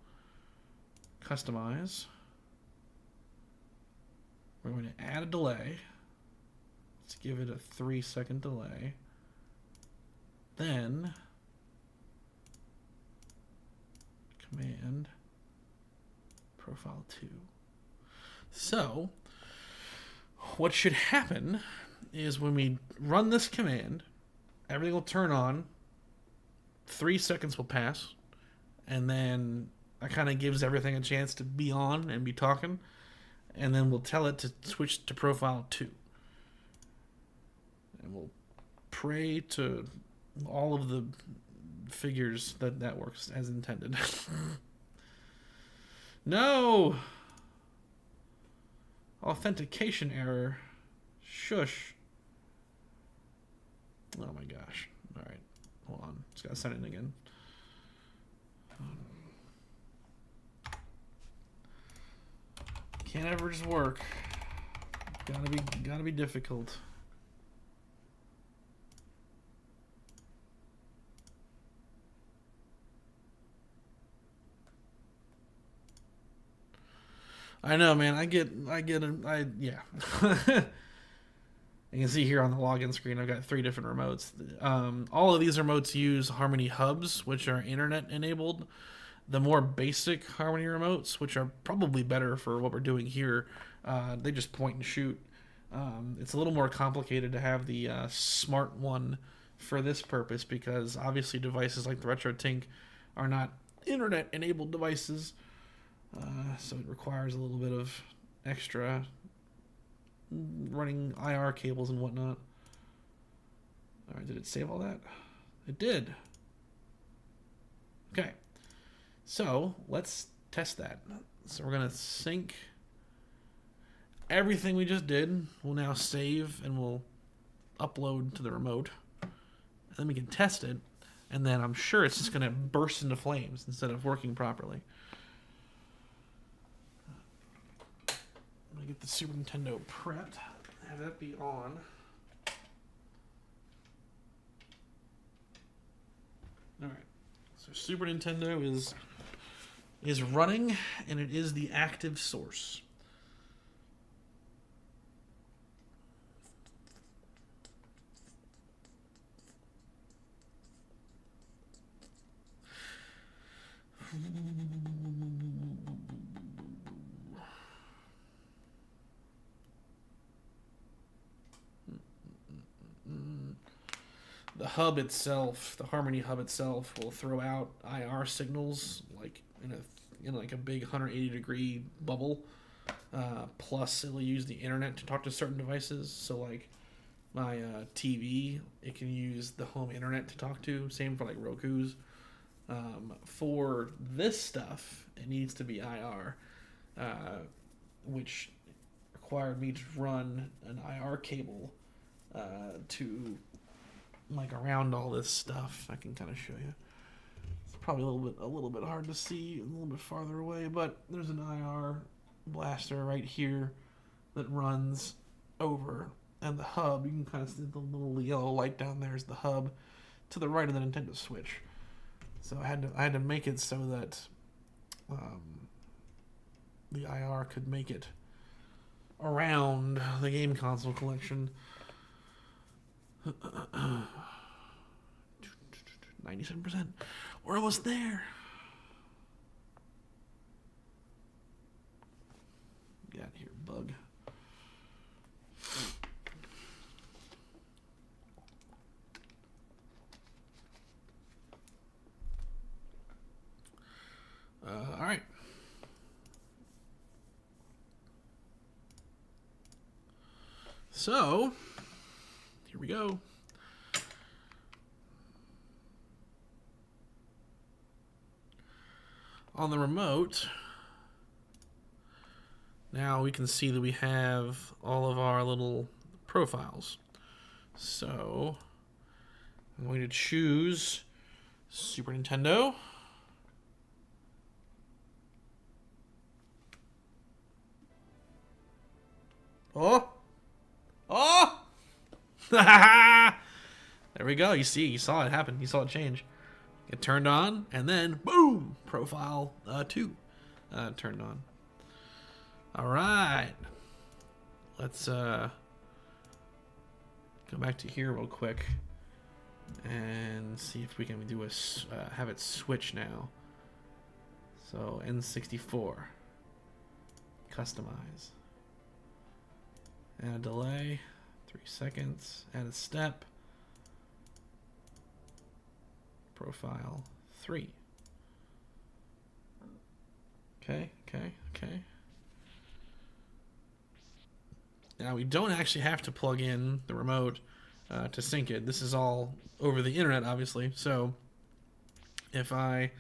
Customize. We're going to add a delay. Let's give it a 3-second delay. Then command profile 2. So what should happen is when we run this command, everything will turn on, 3 seconds will pass, and then that kind of gives everything a chance to be on and be talking, and then we'll tell it to switch to profile 2. And we'll pray to all of the figures that works as intended. No! Authentication error. Shush. Oh my gosh. Alright. Hold on. Just gotta send it in again. Can't ever just work. Gotta be difficult. I know, man. Yeah. You can see here on the login screen, I've got 3 different remotes. All of these remotes use Harmony hubs, which are internet enabled. The more basic Harmony remotes, which are probably better for what we're doing here, they just point and shoot. It's a little more complicated to have the smart one for this purpose, because obviously devices like the RetroTINK are not internet enabled devices. So it requires a little bit of extra running IR cables and whatnot. Alright, did it save all that? It did. Okay. So let's test that. So we're going to sync everything we just did. We'll now save and we'll upload to the remote. And then we can test it. And then I'm sure it's just going to burst into flames instead of working properly. I'm going to get the Super Nintendo prepped, have that be on. All right. So Super Nintendo is running, and it is the active source. The hub itself, the Harmony hub itself, will throw out IR signals like in like a big 180-degree bubble. Plus, it'll use the internet to talk to certain devices. So, like my TV, it can use the home internet to talk to. Same for like Roku's. For this stuff, it needs to be IR, which required me to run an IR cable to like around all this stuff. I can kind of show you. It's probably a little bit hard to see, a little bit farther away, but there's an IR blaster right here that runs over, and the hub, you can kind of see the little yellow light down there is the hub to the right of the Nintendo Switch. So I had to make it so that the IR could make it around the game console collection. 97%. We're almost there. Get out of here, bug. All right. So, here we go. On the remote, now we can see that we have all of our little profiles. So, I'm going to choose Super Nintendo. Oh! Oh! There we go. You saw it happen. You saw it change. It turned on, and then, boom! Profile 2 turned on. All right. Let's go back to here real quick and see if we can do have it switch now. So N64. Customize. Add a delay. 3 seconds. Add a step. Profile 3. Okay. Now we don't actually have to plug in the remote to sync it. This is all over the internet, obviously. So if I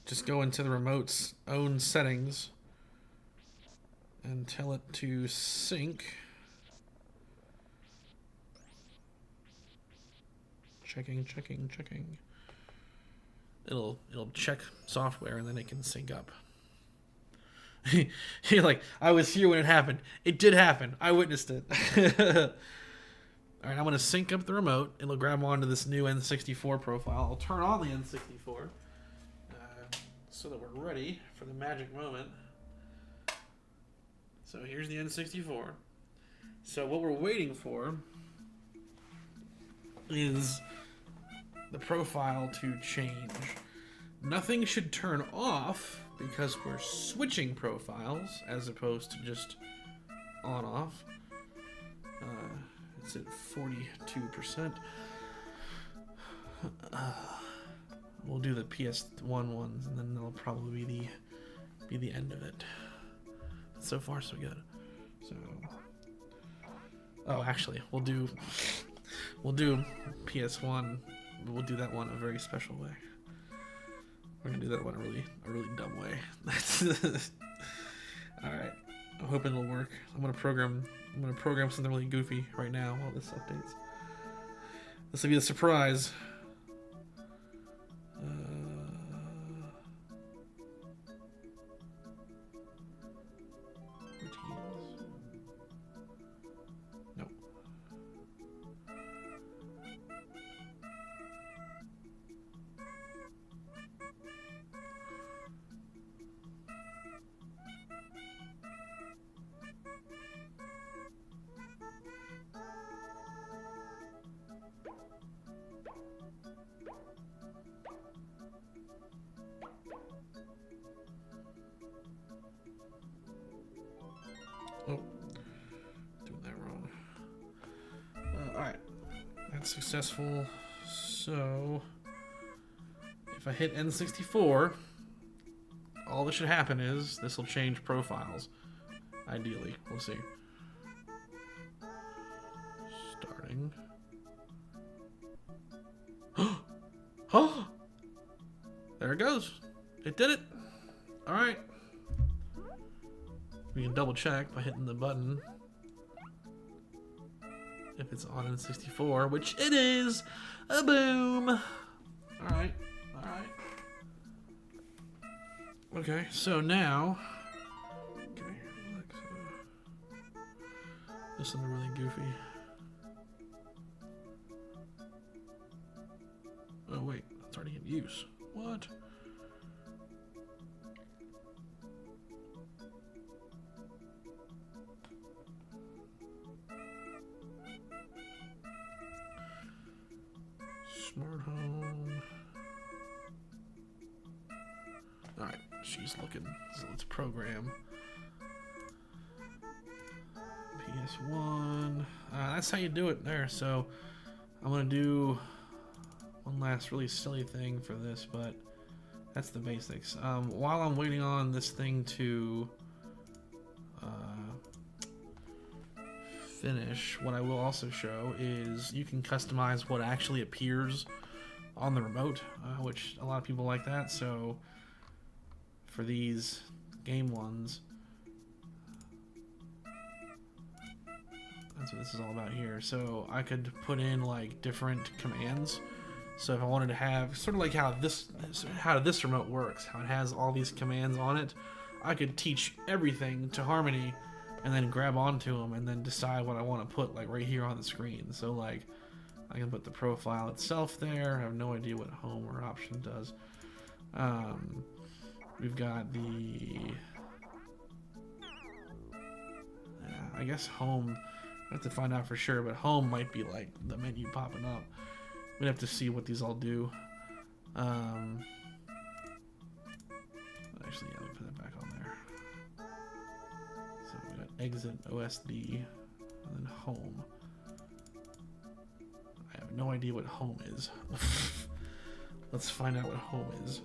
just go into the remote's own settings and tell it to sync. Checking. It'll check software and then it can sync up. You're like, I was here when it happened. It did happen. I witnessed it. All right, I'm going to sync up the remote. It'll grab onto this new N64 profile. I'll turn on the N64 so that we're ready for the magic moment. So here's the N64. So what we're waiting for is the profile to change. Nothing should turn off because we're switching profiles as opposed to just on-off. It's at 42%. We'll do the PS1 ones, and then that'll probably be the end of it. So far, so good. So, oh, actually, we'll do PS1. We'll do that one a very special way. We're gonna do that one a really dumb way. All right. I'm hoping it'll work. I'm gonna program something really goofy right now while this updates. This will be a surprise. Routines. Nope. successful. So if I hit N64, all that should happen is this will change profiles. Ideally, we'll see. Starting. Oh! There it goes. It did it. All right. We can double check by hitting the button. If it's on N64, which it is. A boom. All right. All right. Okay, so now. Okay, Alexa. This one's really goofy. Oh wait, it's already in use. What? Smart home. Alright, she's looking. So let's program. PS1. That's how you do it there. So I'm going to do one last really silly thing for this, but that's the basics. While I'm waiting on this thing to finish, what I will also show is you can customize what actually appears on the remote, which a lot of people like that. So for these game ones, that's what this is all about here. So I could put in like different commands. So if I wanted to have sort of like how this remote works, how it has all these commands on it, I could teach everything to Harmony and then grab onto them and then decide what I want to put like right here on the screen. So like I can put the profile itself there. I have no idea what home or option does. We've got the I guess home. I have to find out for sure, but home might be like the menu popping up. We'd have to see what these all do. Actually, yeah, let me put that back on there. So we got exit, OSD, and then home. I have no idea what home is. Let's find out what home is.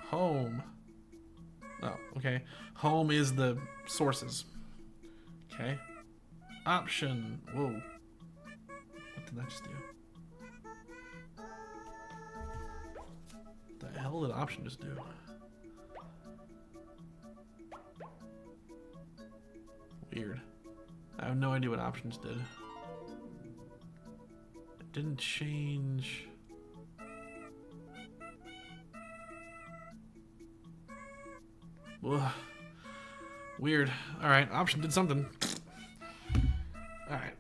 Home. Oh, okay. Home is the sources. Okay. Option. Whoa. What did that just do? What the hell did option just do? Weird. I have no idea what options did. It didn't change. Ugh. Weird. Alright, option did something. Alright.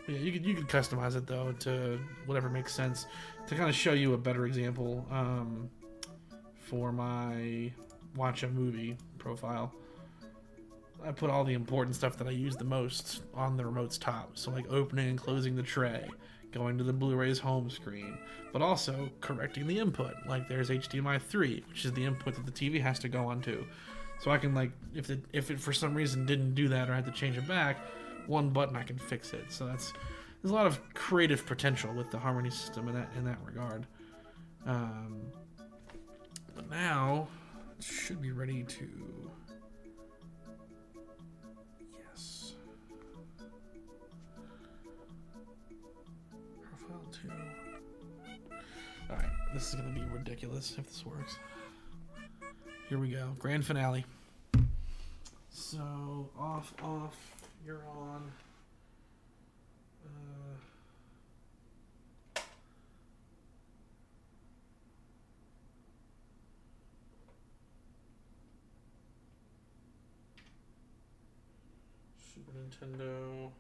Yeah, you could customize it though to whatever makes sense. To kind of show you a better example, for my watch a movie profile, I put all the important stuff that I use the most on the remote's top. So like opening and closing the tray, going to the Blu-ray's home screen, but also correcting the input. Like there's HDMI 3, which is the input that the TV has to go onto. So I can like, if it for some reason didn't do that or I had to change it back, one button I can fix it. So there's a lot of creative potential with the Harmony system in that regard. But now it should be ready to. Yes. Profile 2. All right, this is gonna be ridiculous if this works. Here we go. Grand finale. So, off, you're on. Super Nintendo.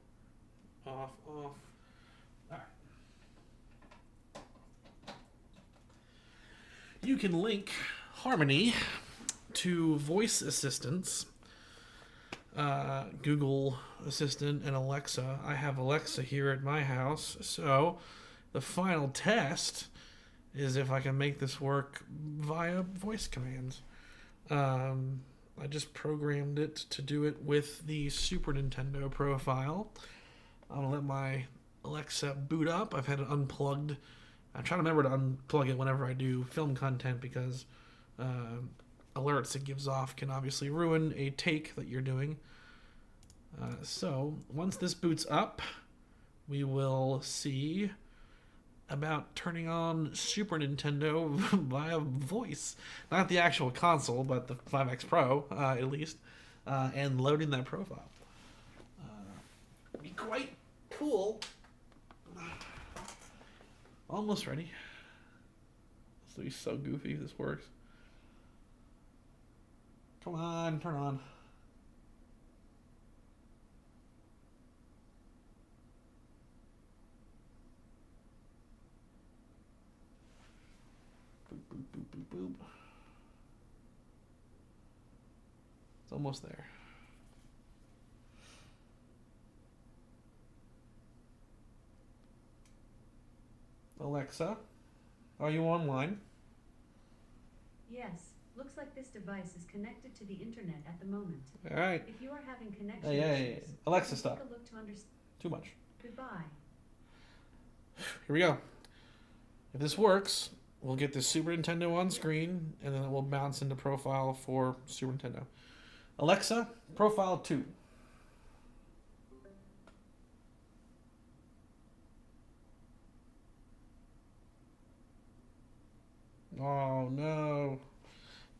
Off. Alright. You can link Harmony to voice assistants, Google Assistant and Alexa. I have Alexa here at my house, so the final test is if I can make this work via voice commands. I just programmed it to do it with the Super Nintendo profile. I'm going to let my Alexa boot up. I've had it unplugged. I'm trying to remember to unplug it whenever I do film content because alerts it gives off can obviously ruin a take that you're doing. So once this boots up, we will see about turning on Super Nintendo via voice. Not the actual console, but the 5X Pro, at least, and loading that profile. Be quite cool. Almost ready. This will be so goofy if this works. Come on, turn on. Boop, boop, boop, boop, boop. It's almost there. Alexa, are you online? Yes. Looks like this device is connected to the internet at the moment. All right. If you are having connection Hey. issues, Alexa, stop. take a look to understand. Too much. Goodbye. Here we go. If this works, we'll get the Super Nintendo on screen, and then it will bounce into profile for Super Nintendo. Alexa, profile 2. Oh, no.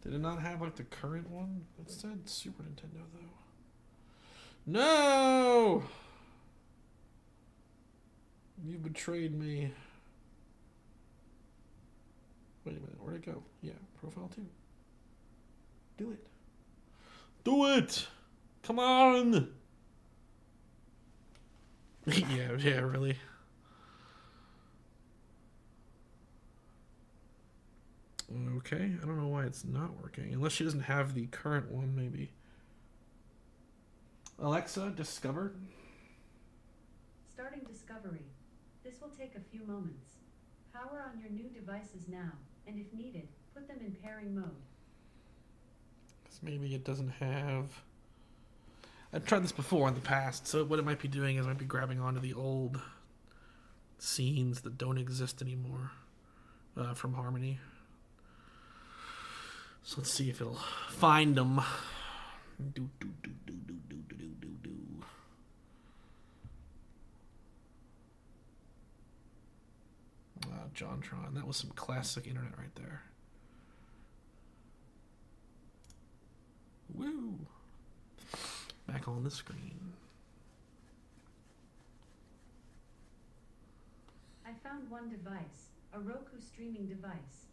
Did it not have, like, the current one? It said Super Nintendo, though. No! You betrayed me. Wait a minute, where'd it go? Yeah, profile 2. Do it. Do it! Come on! yeah, really. Okay, I don't know why it's not working. Unless she doesn't have the current one, maybe. Alexa, discover. Starting discovery. This will take a few moments. Power on your new devices now, and if needed, put them in pairing mode. Because maybe it doesn't have... I've tried this before in the past, so what it might be doing is it might be grabbing onto the old scenes that don't exist anymore from Harmony. So let's see if it'll find them. JonTron, that was some classic internet right there. Woo! Back on the screen. I found one device, a Roku streaming device.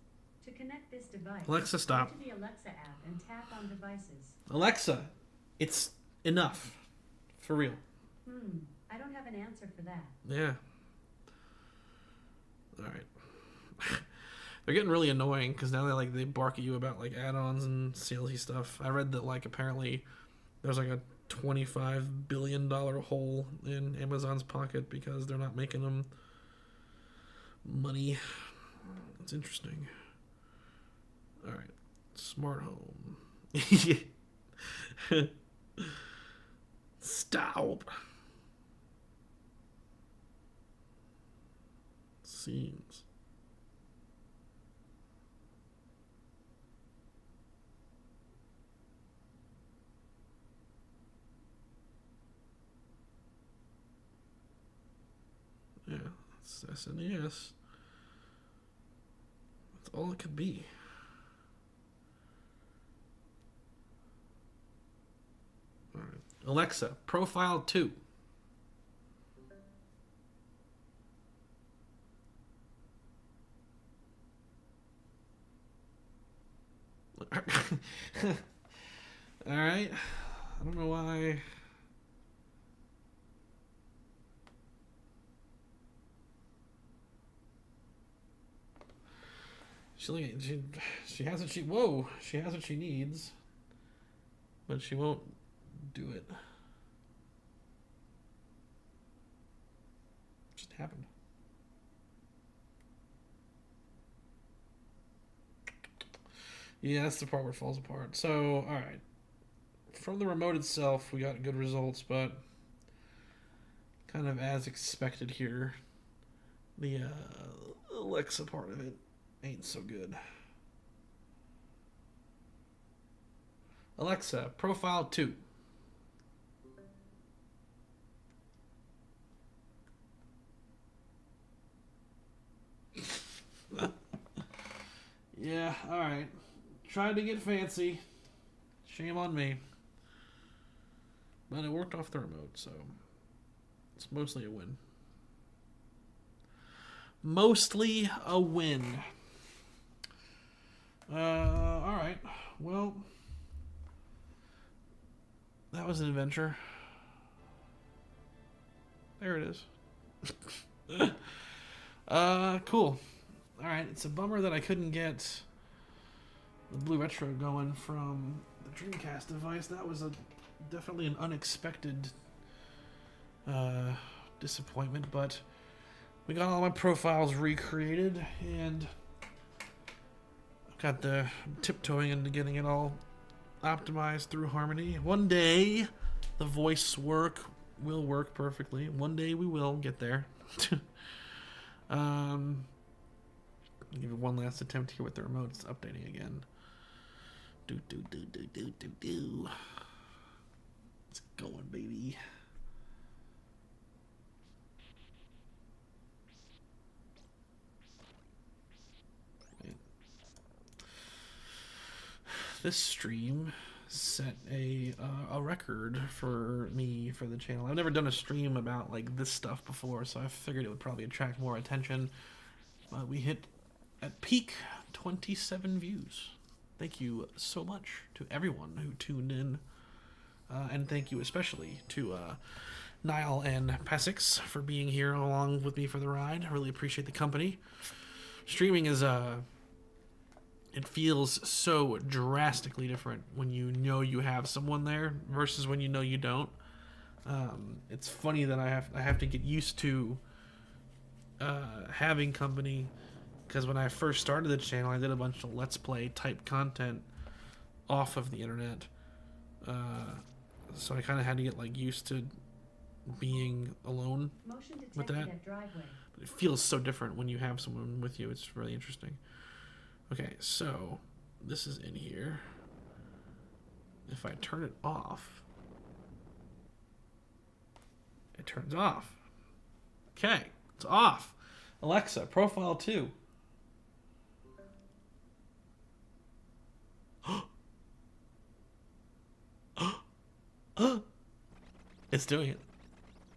To connect this device, Alexa, stop. go to the Alexa app and tap on devices. Alexa, it's enough. For real. I don't have an answer for that. Yeah. Alright. They're getting really annoying because now they bark at you about like add-ons and salesy stuff. I read that like apparently there's like a $25 billion hole in Amazon's pocket because they're not making them money. It's interesting. Alright. Smart home. Stop. Scenes. Yeah, it's SNES. That's all it could be. All right. Alexa, profile 2. All right. I don't know why. She has what she has what she needs, but she won't do it. Just happened. Yeah, that's the part where it falls apart. So, all right. from the remote itself, we got good results, but kind of as expected here, the Alexa part of it ain't so good. Alexa, Profile 2. Yeah, alright. Tried to get fancy. Shame on me. But it worked off the remote, so it's mostly a win. Mostly a win. Alright. Well, that was an adventure. There it is. Cool. Alright, it's a bummer that I couldn't get the Blue Retro going from the Dreamcast device. That was definitely an unexpected disappointment, but we got all my profiles recreated, and I've got the tiptoeing into getting it all optimized through Harmony. One day, the voice work will work perfectly. One day we will get there. I'll give it one last attempt here with the remote. It's updating again. Do. It's going, baby. This stream set a record for me for the channel. I've never done a stream about like this stuff before, so I figured it would probably attract more attention. But we hit at peak 27 views. Thank you so much to everyone who tuned in, and thank you especially to Niall and Passix for being here along with me for the ride. I really appreciate the company. Streaming is it feels so drastically different when you know you have someone there versus when you know you don't. It's funny that I have to get used to having company, because when I first started the channel, I did a bunch of Let's Play type content off of the internet. So I kind of had to get like used to being alone with that. But it feels so different when you have someone with you. It's really interesting. Okay, so this is in here. If I turn it off, it turns off. Okay, it's off. Alexa, Profile 2. It's doing it.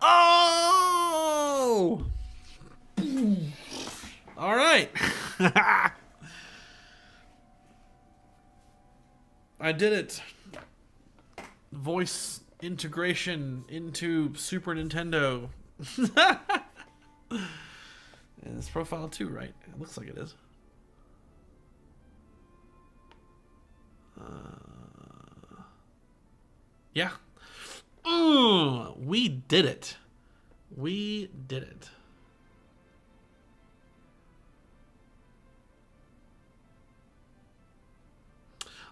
Oh! All right. I did it. Voice integration into Super Nintendo. And it's Profile 2, right? It looks like it is. Yeah. We did it. We did it.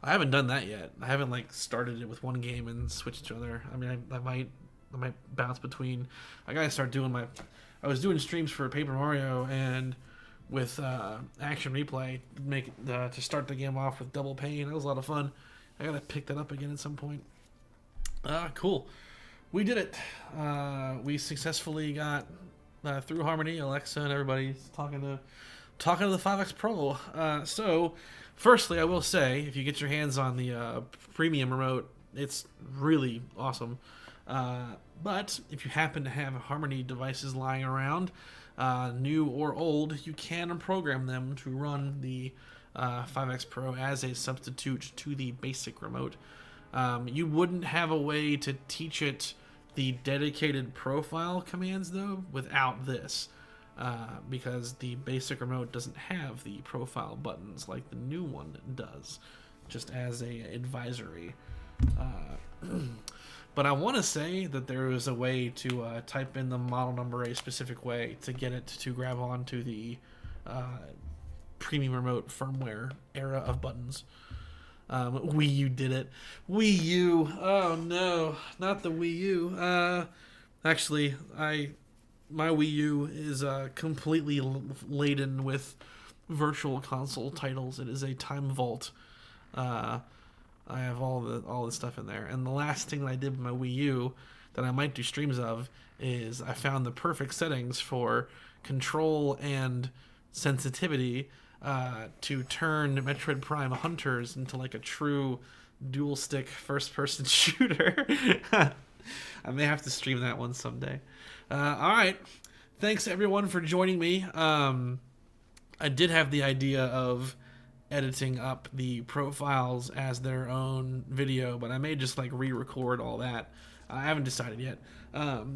I haven't done that yet. I haven't like started it with one game and switched to other. I mean, I might bounce between. I gotta start doing I was doing streams for Paper Mario and with Action Replay to start the game off with Double Pain. That was a lot of fun. I gotta pick that up again at some point. Cool. We did it. We successfully got through Harmony, Alexa, and everybody's talking to the 5X Pro. So, firstly, I will say, if you get your hands on the premium remote, it's really awesome. But if you happen to have Harmony devices lying around, new or old, you can program them to run the 5X Pro as a substitute to the basic remote. You wouldn't have a way to teach it the dedicated profile commands, though, without this. Because the basic remote doesn't have the profile buttons like the new one does, just as a advisory. But I want to say that there is a way to type in the model number a specific way to get it to grab onto the premium remote firmware era of buttons. Wii U did it. Wii U. Oh no, not the Wii U. Actually, my Wii U is completely laden with virtual console titles. It is a time vault. I have all the stuff in there. And the last thing that I did with my Wii U that I might do streams of is I found the perfect settings for control and sensitivity to turn Metroid Prime Hunters into like a true dual stick first person shooter. I may have to stream that one someday. All right. Thanks everyone for joining me. I did have the idea of editing up the profiles as their own video, but I may just like re-record all that. I haven't decided yet.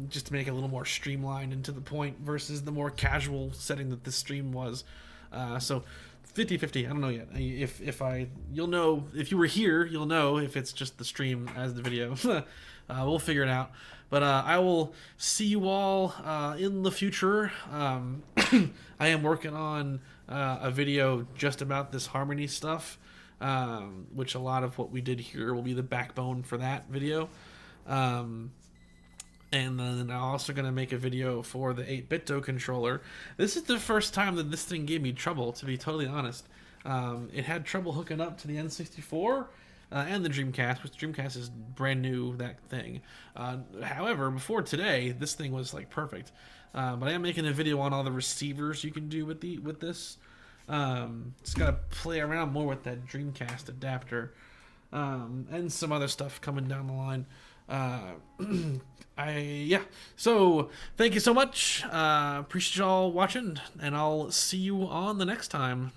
Just to make it a little more streamlined and to the point versus the more casual setting that this stream was. So 50-50, I don't know yet. You'll know if you were here, you'll know if it's just the stream as the video. We'll figure it out. But I will see you all in the future. I am working on a video just about this Harmony stuff, which a lot of what we did here will be the backbone for that video. And then I'm also going to make a video for the 8BitDo controller. This is the first time that this thing gave me trouble, to be totally honest. It had trouble hooking up to the N64 and the Dreamcast, which Dreamcast is brand new, that thing. However, before today, this thing was like perfect. But I am making a video on all the receivers you can do with this. Just got to play around more with that Dreamcast adapter. And some other stuff coming down the line. So thank you so much. Appreciate y'all watching, and I'll see you on the next time.